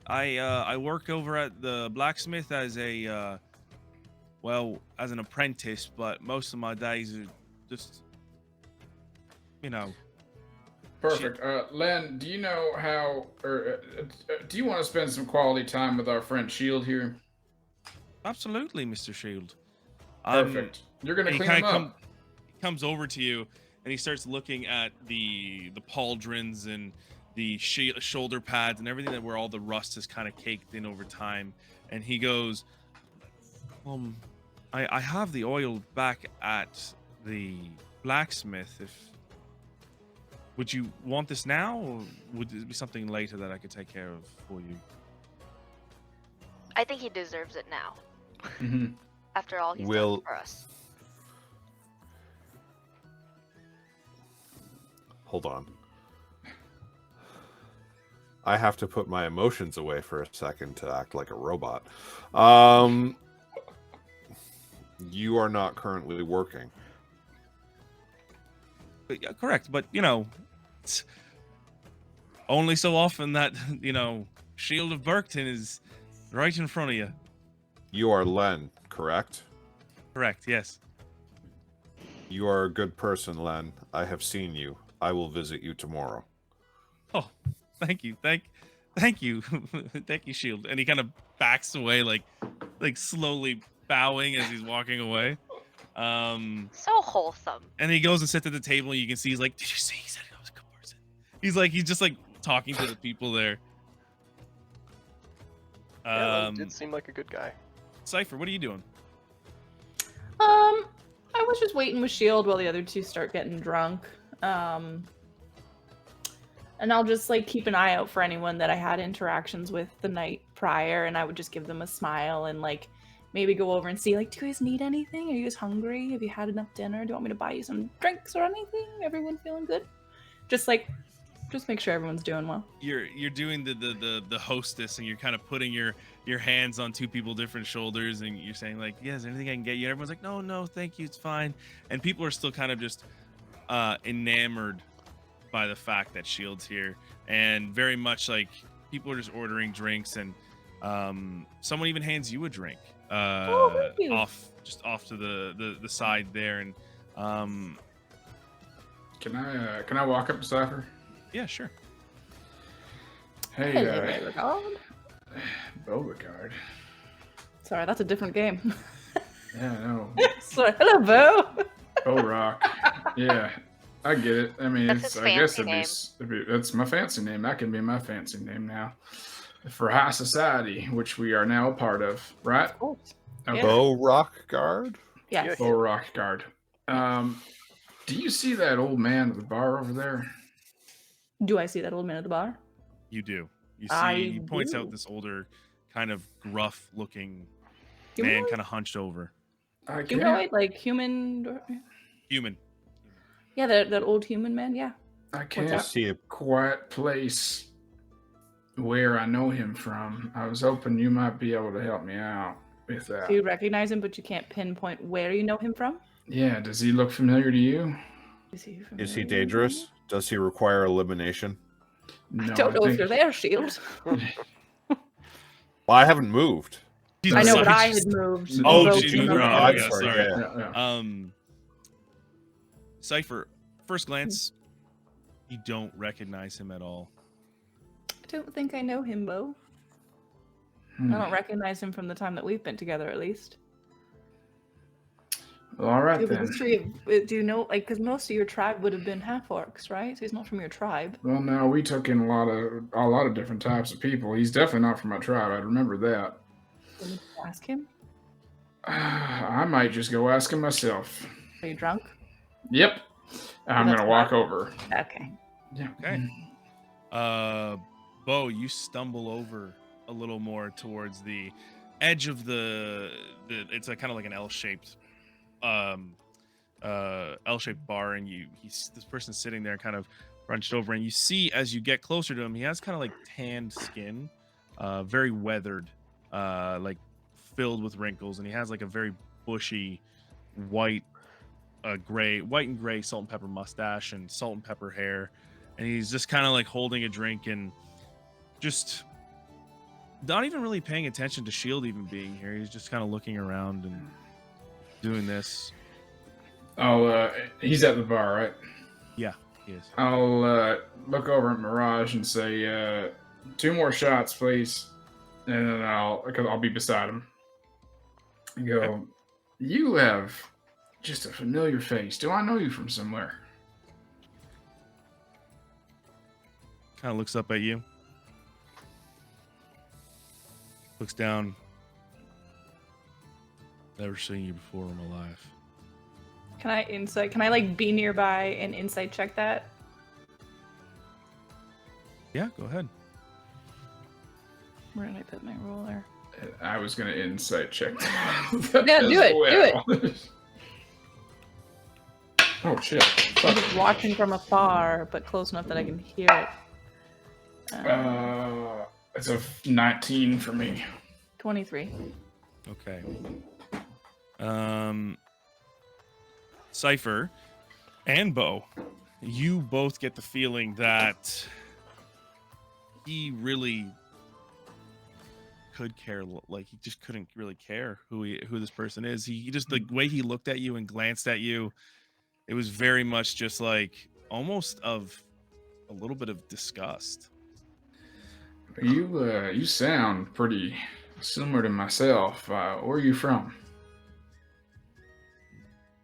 I work over at the blacksmith as a as an apprentice, but most of my days are just, Perfect. Len, do you know how, or do you want to spend some quality time with our friend Shield here? Absolutely, Mr. Shield. Perfect. You're gonna He clean him kind of up. comes over to you, and he starts looking at the pauldrons and the shoulder pads and everything that where all the rust is kind of caked in over time. And he goes, I have the oil back at the blacksmith. Would you want this now, or would it be something later that I could take care of for you? I think he deserves it now. Mhm. After all he's Will- done for us. hold on. I have to put my emotions away for a second to act like a robot. You are not currently working. But, yeah, correct, but it's only so often that Shield of Burkton is right in front of you. You are Len, correct? Correct, yes. You are a good person, Len. I have seen you. I will visit you tomorrow. Oh, thank you, thank you, thank you, Shield. And he kind of backs away, like slowly bowing as he's walking away. So wholesome. And he goes and sits at the table, and you can see he's like, "Did you see? He said I was a good person." He's just like talking to the people there. Yeah, that did seem like a good guy. Cypher, what are you doing? I was just waiting with Shield while the other two start getting drunk. And I'll just like keep an eye out for anyone that I had interactions with the night prior, and I would just give them a smile and like maybe go over and see like, do you guys need anything? Are you guys hungry? Have you had enough dinner? Do you want me to buy you some drinks or anything? Everyone feeling good? Just make sure everyone's doing well. You're doing the hostess, and you're kind of putting your hands on two people different shoulders, and you're saying like, "Yeah, is there anything I can get you?" And everyone's like, no, thank you, it's fine. And people are still kind of just enamored by the fact that Shield's here, and very much like people are just ordering drinks, and someone even hands you a drink thank you. off to the side there. And Can I walk up to Cypher? yeah, sure. Hey, Hello, Beauregard. Beauregard. Sorry, that's a different game. Yeah, I know. Sorry, hello, Bo. Rock. Yeah, I get it. I mean, That's his I guess fancy that's my fancy name. That can be my fancy name now. For high society, which we are now a part of, right? Of course. Okay. Bow Rock Guard? Yes. Bo Rock Guard. Do you see that old man at the bar over there? Do I see that old man at the bar? You do. You see, I he points do. out this older, kind of gruff-looking man, Humanoid? kind of hunched over. I can't. Humanoid, like human. Human. Yeah, that old human man. Yeah. I I can't see a quite place where I know him from. I was hoping you might be able to help me out with that. So you recognize him, but you can't pinpoint where you know him from? Yeah, does he look familiar to you? Is he dangerous? Does he require elimination? No, I don't know if you're there, Shield. Well, I haven't moved. I know, but I She's- had moved. Oh, Both she's came moving up around. there. Yeah, sorry. Yeah. Cypher, first glance, you don't recognize him at all. I don't think I know him, Bo. Hmm. I don't recognize him from the time that we've been together, at least. Well, all right Do you have a then. history of, do you know, like, because most of your tribe would have been half-orcs, right? So he's not from your tribe. Well, no, we took in a lot of different types of people. He's definitely not from my tribe. I remember that. Can you ask him? I might just go ask him myself. Are you drunk? Yep. I'm That's gonna walk over. Okay. Yeah. Okay. Bo, you stumble over a little more towards the edge of the it's a kind of like an L-shaped L-shaped bar, and this person's sitting there kind of runched over, and you see as you get closer to him, he has kind of like tanned skin, very weathered, like filled with wrinkles, and he has like a very bushy white and gray salt and pepper mustache and salt and pepper hair, and he's just kind of like holding a drink and just not even really paying attention to Shield even being here. He's just kind of looking around and doing this. Oh, he's at the bar, right? Yeah, he is. I'll look over at Mirage and say, 2 more shots, please, and then I'll be beside him. And go, Okay. You have just a familiar face. Do I know you from somewhere? Kind of looks up at you. Looks down. Never seen you before in my life. Can I like be nearby and insight check that? Yeah, go ahead. Where did I put my roller? I was gonna insight check. Yeah, do it. Oh shit! I'm Fuck. just watching from afar, but close enough that I can hear it. It's a 19 for me. 23. Okay. Cypher and Bo, you both get the feeling that he really could care, like he just couldn't really care who this person is. He just, the way he looked at you and glanced at you, it was very much just like almost of a little bit of disgust. You sound pretty similar to myself. Where are you from?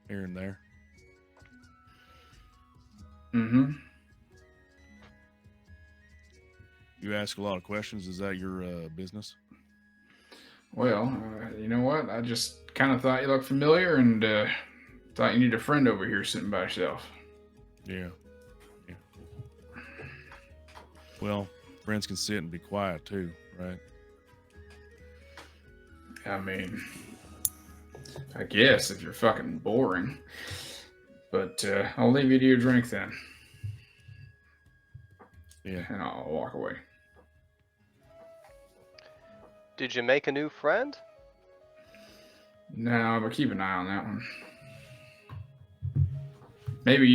Here and there. Mm-hmm. You ask a lot of questions. Is that your business? Well, you know what? I just kind of thought you looked familiar and thought you need a friend over here sitting by yourself. Yeah. Well, friends can sit and be quiet too, right? I mean, I guess if you're fucking boring. But I'll leave you to your drink then. Yeah. And I'll walk away. Did you make a new friend? No, but keep an eye on that one. Maybe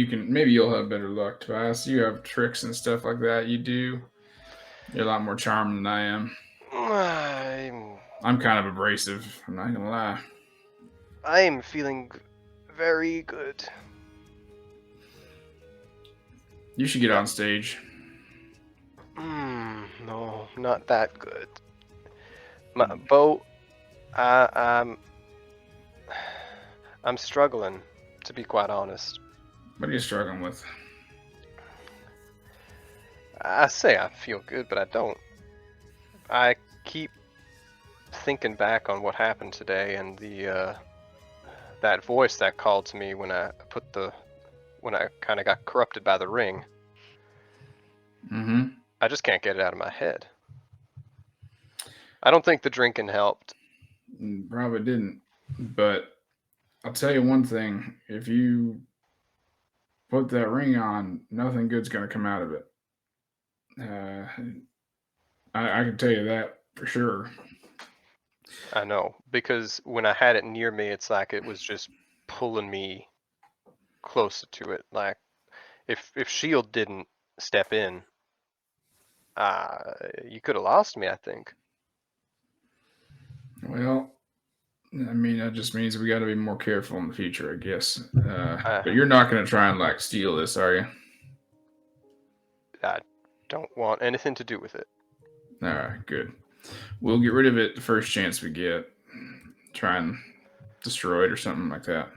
you'll have better luck, Tobias. You have tricks and stuff like that. You do. You're a lot more charming than I am. I'm kind of abrasive. I'm not gonna lie. I'm feeling very good. You should get on stage. No, not that good. Bo, I'm struggling, to be quite honest. What are you struggling with? I say I feel good, but I don't. I keep thinking back on what happened today and the that voice that called to me when I kind of got corrupted by the ring. Mm-hmm. I just can't get it out of my head. I don't think the drinking helped. Probably didn't. But I'll tell you one thing. If you put that ring on, nothing good's going to come out of it. I can tell you that for sure. I know, because when I had it near me, it's like it was just pulling me closer to it. Like if Shield didn't step in, you could have lost me, I think. Well, I mean, that just means we got to be more careful in the future, I guess. Uh, But you're not going to try and like steal this, are you? I don't want anything to do with it. All right, good. We'll get rid of it the first chance we get. Try and destroy it or something like that.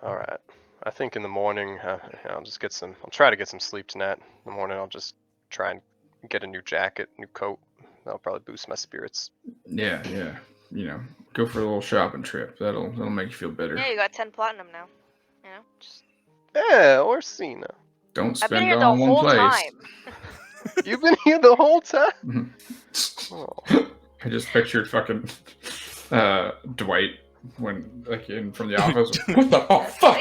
All right. I think in the morning, I'll just get some. I'll try to get some sleep tonight. In the morning, I'll just try and get a new jacket, new coat. That'll probably boost my spirits. Yeah. You know, go for a little shopping trip. That'll make you feel better. Yeah, you got 10 platinum now. You know, just Yeah, Orsina. Don't I've been spend it here all the in one whole place. time. You've been here the whole time. Oh. I just pictured fucking Dwight when like in from the office. What the fuck?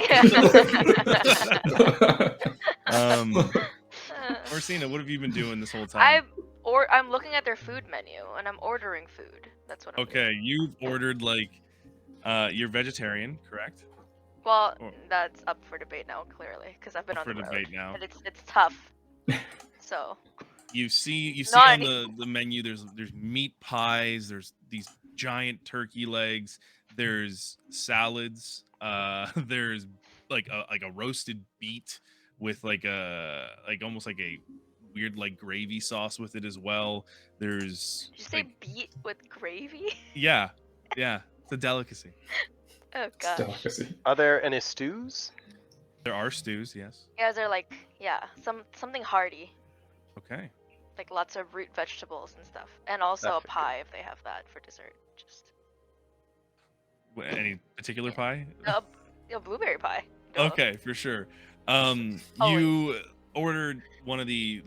Orsina, what have you been doing this whole time? I'm looking at their food menu and I'm ordering food. That's what I'm doing. Okay, you've ordered like you're vegetarian, correct? Well, Or- that's up for debate now, clearly, because I've been Up on for the road, debate now. and it's tough. So You see Not on any- the menu there's meat pies, there's these giant turkey legs, there's salads, there's like a roasted beet with like almost like a weird like gravy sauce with it as well. There's did you say like beet with gravy? yeah, it's a delicacy. Oh gosh. Delicacy. Are there any stews? There are stews, yes. You guys are like, yeah, something hearty, Okay. like lots of root vegetables and stuff, and also a That's good. pie if they have that for dessert. Just Any particular pie? a blueberry pie. Duh. Okay, for sure. Always. You ordered one of the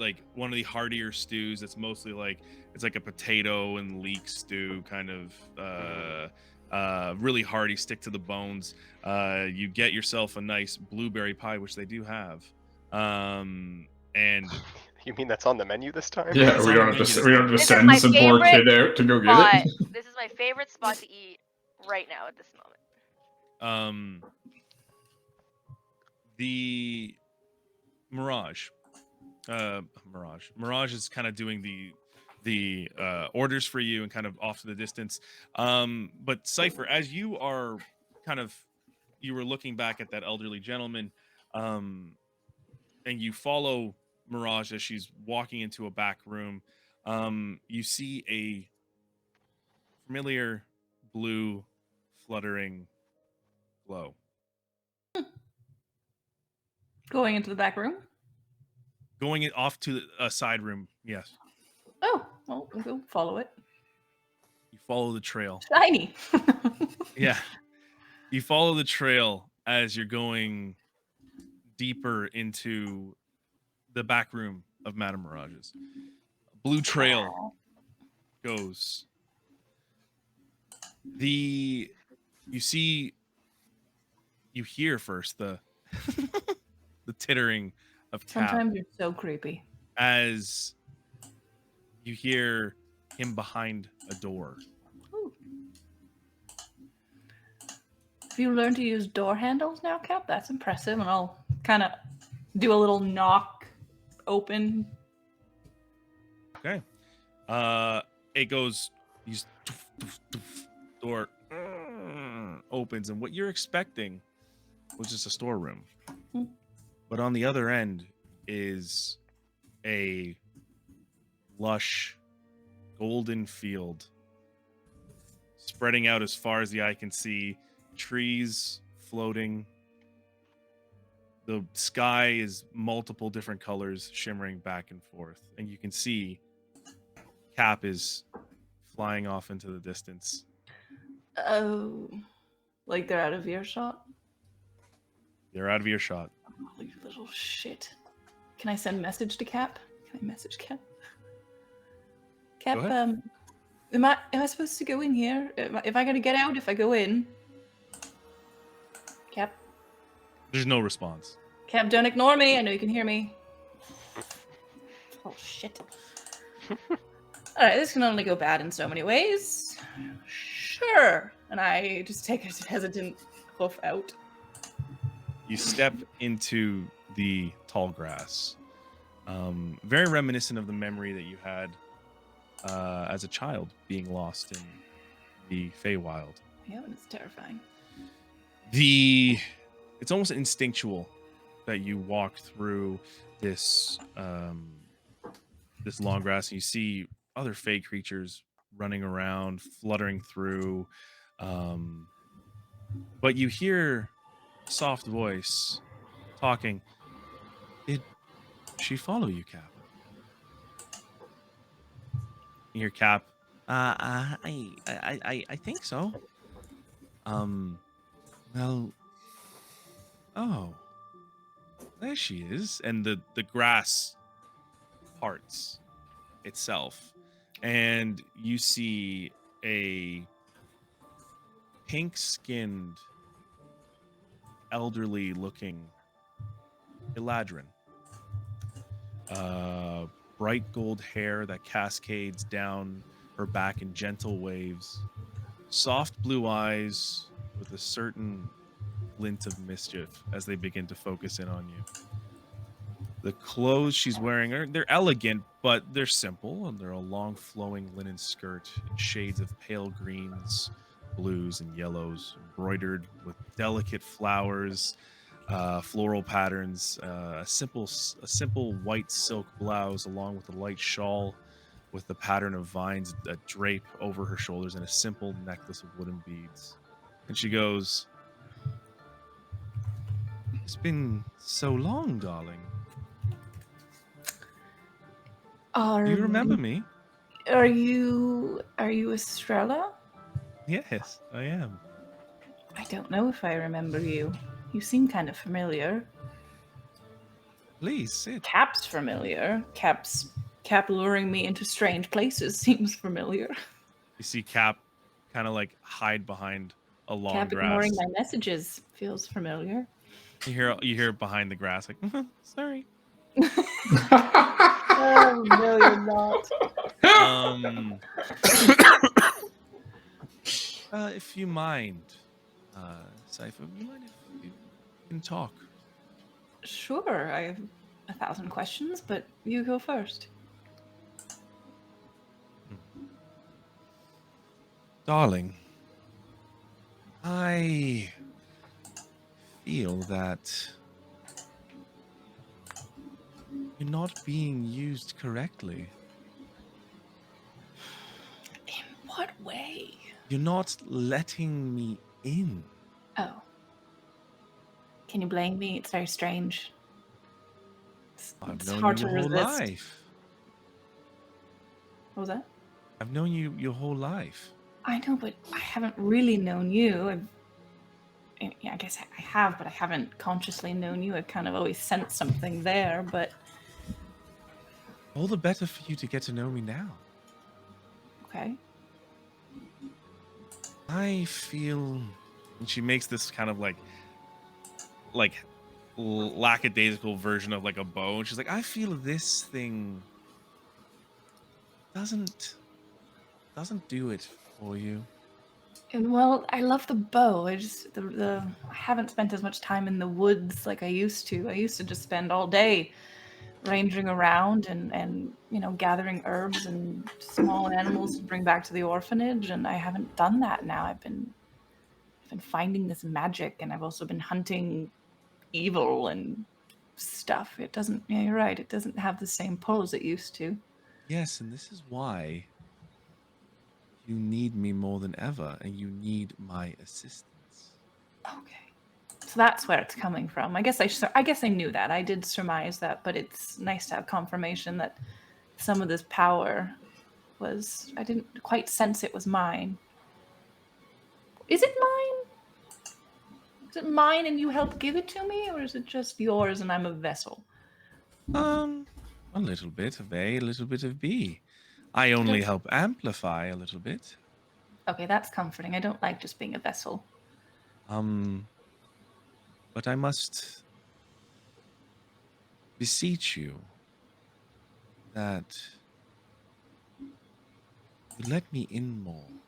heartier stews. It's mostly like it's like a potato and leek stew, kind of really hearty, stick to the bones. You get yourself a nice blueberry pie, which they do have. And You mean that's on the menu this time? Yeah, It's we on don't the have to menu. This is send my some poor favorite kid out to go get spot. it. This is my favorite spot to eat right now at this moment. The Mirage is kind of doing the orders for you and kind of off to the distance. But Cypher, as you are you were looking back at that elderly gentleman, and you follow Mirage as she's walking into a back room, you see a familiar blue fluttering glow. Going into the back room? Going off to a side room, yes. Oh, well, we'll follow it. You follow the trail. Shiny. Yeah. You follow the trail as you're going deeper into the back room of Madame Mirage's. Blue trail goes. You hear first the the tittering of Cap Sometimes you're so creepy. as you hear him behind a door. Ooh. Have you learned to use door handles now, Cap? That's impressive. And I'll kind of do a little knock open. Okay. It goes, door opens, and what you're expecting was just a storeroom. Hmm. But on the other end is a lush golden field spreading out as far as the eye can see, trees floating. The sky is multiple different colors shimmering back and forth, and you can see Cap is flying off into the distance. Oh, like they're out of earshot? They're out of earshot. Oh, you little shit. Can I send message to Cap? Can I message Cap? Cap, Go ahead. am I supposed to go in here? If I gotta get out if I go in? Cap? There's no response. Cap, don't ignore me. I know you can hear me. Oh, shit. All right, this can only go bad in so many ways. Sure. And I just take a hesitant hoof out. You step into the tall grass. Very reminiscent of the memory that you had as a child being lost in the Feywild. Yeah, and it's terrifying. It's almost instinctual that you walk through this this long grass and you see other Fey creatures running around, fluttering through. But you hear a soft voice talking. Did she follow you, Cap? You hear Cap. I think so. Well, oh, there she is, and the grass parts itself, and you see a pink-skinned, elderly-looking Eladrin. Bright gold hair that cascades down her back in gentle waves. Soft blue eyes with a certain glint of mischief as they begin to focus in on you. The clothes she's wearing they're elegant, but they're simple, and they're a long flowing linen skirt in shades of pale greens, blues, and yellows, embroidered with delicate flowers, floral patterns, a simple white silk blouse along with a light shawl with the pattern of vines that drape over her shoulders, and a simple necklace of wooden beads. And she goes, "It's been so long, darling. Do you remember me?" Are you Estrella? Yes, I am. I don't know if I remember you. You seem kind of familiar. Please sit. Cap's familiar. Cap luring me into strange places seems familiar. You see Cap kind of like hide behind a long Cap grass. ignoring my messages feels familiar. You hear behind the grass like, sorry. Oh no, you're not. If you mind, Cypher, you mind if you can talk? Sure, I have 1,000 questions, but you go first. Darling, I feel that you're not being used correctly. In what way? You're not letting me in. Oh. Can you blame me? It's very strange. I've It's known hard you to your whole resist. life. What was that? I've known you your whole life. I know, but I haven't really known you. I guess I have, but I haven't consciously known you. I've kind of always sensed something there, but... All the better for you to get to know me now. Okay. I feel... And she makes this kind of like lackadaisical version of like a bow. And she's like, I feel this thing doesn't do it for you. And well, I love the bow. I just I haven't spent as much time in the woods like I used to. I used to just spend all day ranging around and gathering herbs and small animals to bring back to the orphanage, and I haven't done that now. I've been finding this magic, and I've also been hunting evil and stuff. It doesn't, yeah, you're right, it doesn't have the same pull as it used to. Yes, and this is why you need me more than ever, and you need my assistance. Okay. So that's where it's coming from. I guess I knew that. I did surmise that, but it's nice to have confirmation that some of this power was, I didn't quite sense it was mine. Is it mine? Is it mine and you help give it to me, or is it just yours and I'm a vessel? A little bit of A, a little bit of B. I only help amplify a little bit. Okay, that's comforting. I don't like just being a vessel. But I must beseech you that You let me in more. You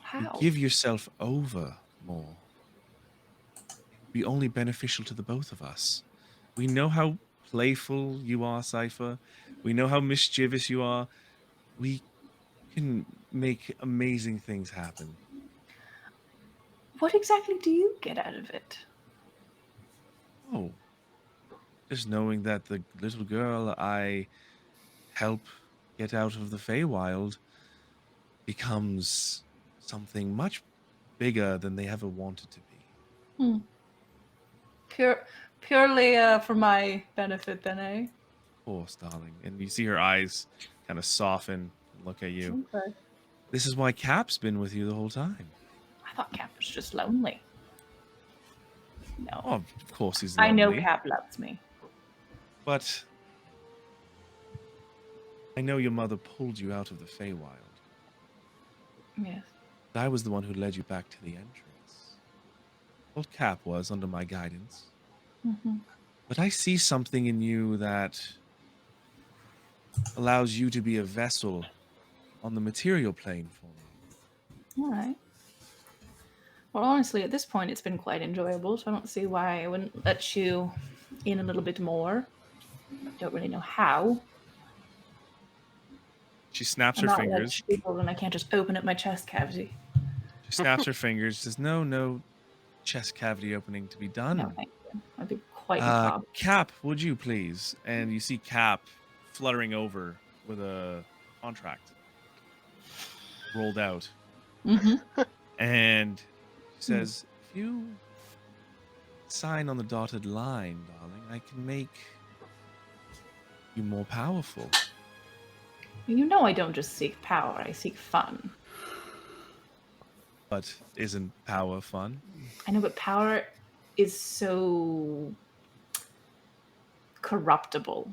How? give yourself over more. It'd be only beneficial to the both of us. We know how playful you are, Cypher. We know how mischievous you are. We can make amazing things happen. What exactly do you get out of it? Oh, just knowing that the little girl I help get out of the Feywild becomes something much bigger than they ever wanted to be. Hmm. Purely for my benefit, then, eh? Of course, darling. And you see her eyes kind of soften and look at you. Okay. This is why Cap's been with you the whole time. I thought Cap was just lonely. No. Oh, of course he's I know lonely. Cap loves me. But I know your mother pulled you out of the Feywild. Yes. I was the one who led you back to the entrance. Old Cap was under my guidance. Mm-hmm. But I see something in you that allows you to be a vessel on the material plane for me. All right. Well, honestly, at this point, it's been quite enjoyable, so I don't see why I wouldn't let you in a little bit more. I don't really know how. She snaps I'm her not fingers. like Sheeple, and I can't just open up my chest cavity. She snaps her fingers. Says, no chest cavity opening to be done. No, thank you. I'd be quite macabre. Cap, would you please? And you see Cap fluttering over with a contract rolled out. Mm-hmm. And she says, if you sign on the dotted line, darling, I can make you more powerful. You know I don't just seek power, I seek fun. But isn't power fun? I know, but power is so corruptible.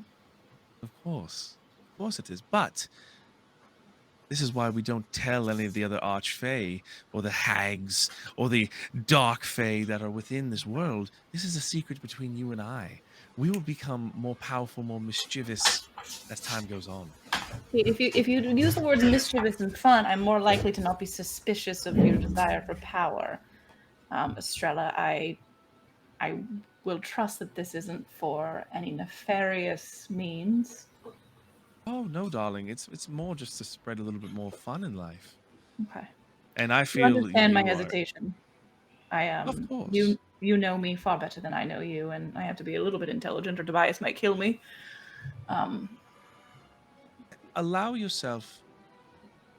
Of course it is. But this is why we don't tell any of the other Archfey or the hags or the dark Fey that are within this world. This is a secret between you and I. We will become more powerful, more mischievous as time goes on. If you use the words mischievous and fun, I'm more likely to not be suspicious of your desire for power. Estrella, I will trust that this isn't for any nefarious means. Oh no, darling. It's more just to spread a little bit more fun in life. Okay. And I You feel understand my you are. hesitation. Of course. You know me far better than I know you, and I have to be a little bit intelligent or Tobias might kill me. Allow yourself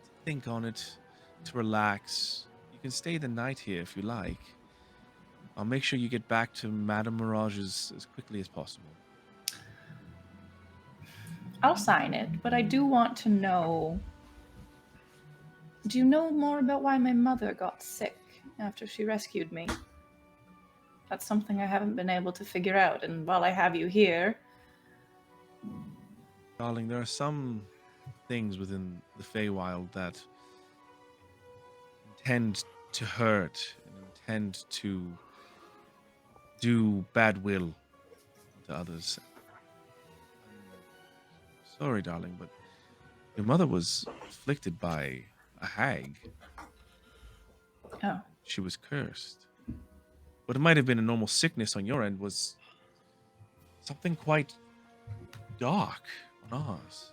to think on it, to relax. You can stay the night here if you like. I'll make sure you get back to Madame Mirage's as quickly as possible. I'll sign it, but I do want to know. Do you know more about why my mother got sick after she rescued me? That's something I haven't been able to figure out, and while I have you here... Darling, there are some things within the Feywild that intend to hurt and intend to do bad will to others. Sorry, darling, but your mother was afflicted by a hag. Oh. She was cursed. What might have been a normal sickness on your end was something quite dark on ours.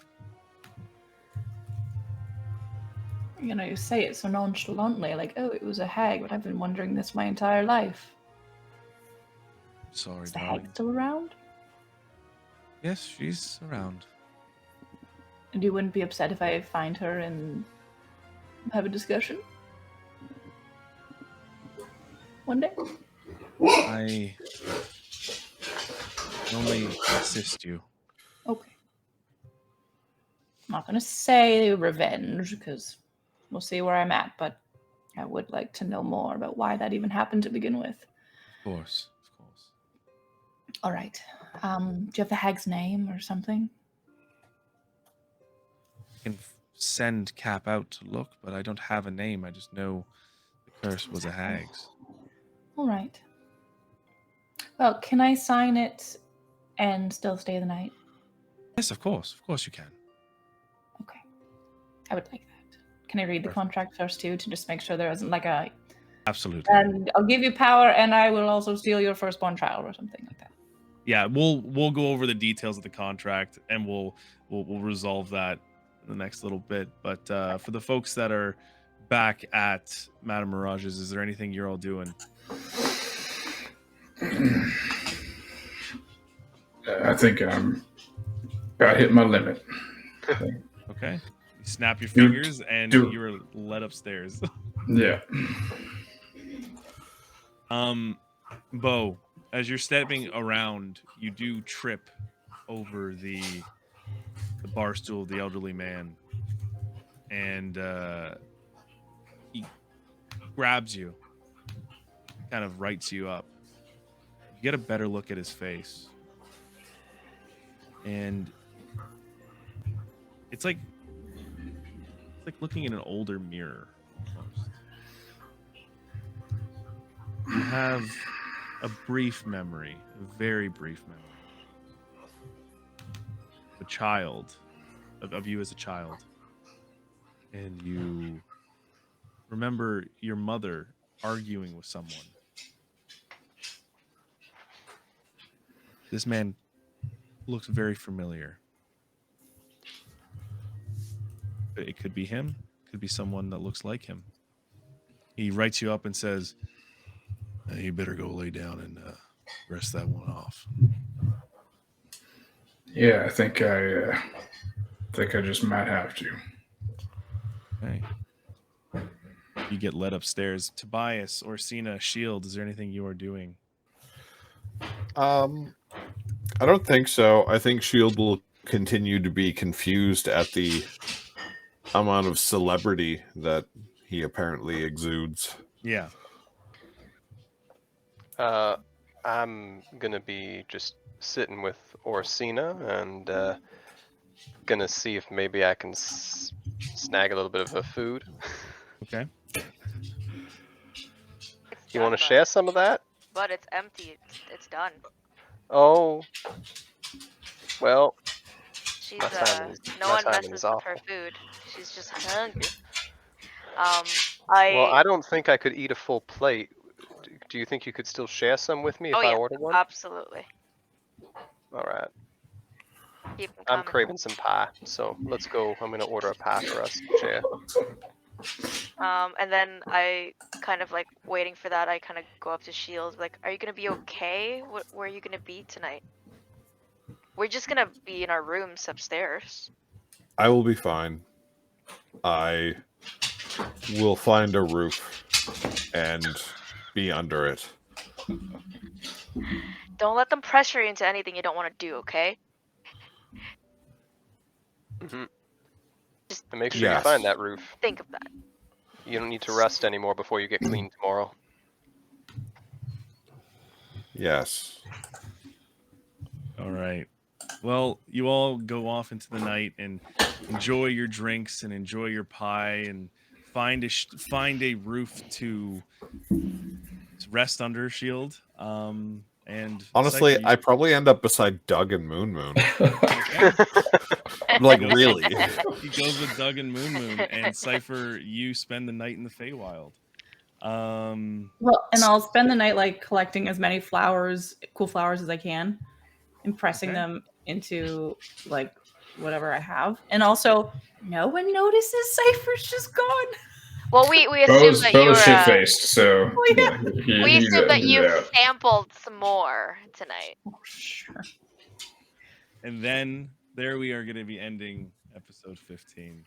You know, you say it so nonchalantly, like, oh, it was a hag, but I've been wondering this my entire life. Sorry, Is the darling. hag still around? Yes, she's around. And you wouldn't be upset if I find her and have a discussion? One day? I can only assist you. Okay. I'm not going to say revenge, because we'll see where I'm at, but I would like to know more about why that even happened to begin with. Of course. All right. Do you have the hag's name or something? I can send Cap out to look, but I don't have a name. I just know the curse was a hag's. All right. Well, can I sign it and still stay the night? Yes, of course. Of course you can. Okay. I would like that. Can I read the contract first too, to just make sure there isn't like a Absolutely. and I'll give you power, and I will also steal your firstborn child or something like that. Yeah, we'll go over the details of the contract, and we'll resolve that in the next little bit. But for the folks that are back at Madame Mirage's, is there anything you're all doing? I think I'm about hit my limit. Okay. You snap your fingers, and you're led upstairs. Yeah. Bo, as you're stepping around, you do trip over the bar stool of the elderly man, and he grabs you, kind of rights you up. You get a better look at his face, and it's like looking in an older mirror almost. You have a brief memory, a very brief memory, of a child, of you as a child, and you remember your mother arguing with someone. This man looks very familiar. It could be him, could be someone that looks like him. He writes you up and says, you better go lay down and rest that one off. Yeah, I think I just might have to. Okay. You get led upstairs. Tobias, Orsina, Shield, is there anything you are doing? I don't think so. I think Shield will continue to be confused at the amount of celebrity that he apparently exudes. Yeah. I'm gonna be just sitting with Orsina and gonna see if maybe I can snag a little bit of her food. Okay. You want to share some of that? But it's empty. It's done. Oh. Well. She's no one messes with her food. She's just hungry. Well, I don't think I could eat a full plate. Do you think you could still share some with me if I ordered one? Absolutely. All right. I'm craving some pie, so let's go. I'm gonna order a pie for us to share. And then I kind of like waiting for that. I kind of go up to Shield, like, "Are you gonna be okay? Where are you gonna be tonight? We're just gonna be in our rooms upstairs." I will be fine. I will find a roof and be under it. Don't let them pressure you into anything you don't want to do, okay? Mm-hmm. Just and make sure you find that roof. Think of that. You don't need to rest anymore before you get clean tomorrow. Yes. All right. Well, you all go off into the night and enjoy your drinks and enjoy your pie and find a roof to rest under, Shield. And honestly, I probably end up beside Doug and Moon Moon. Like, really? He goes with Doug and Moon Moon, and Cypher, you spend the night in the Feywild. Well, and I'll spend the night like collecting as many flowers, cool flowers as I can, and pressing them into like whatever I have. And also, no one notices Cypher's just gone. Well, we assume that you were shit-faced, so we assume that you sampled some more tonight. Oh, sure. And then there we are going to be ending episode 15.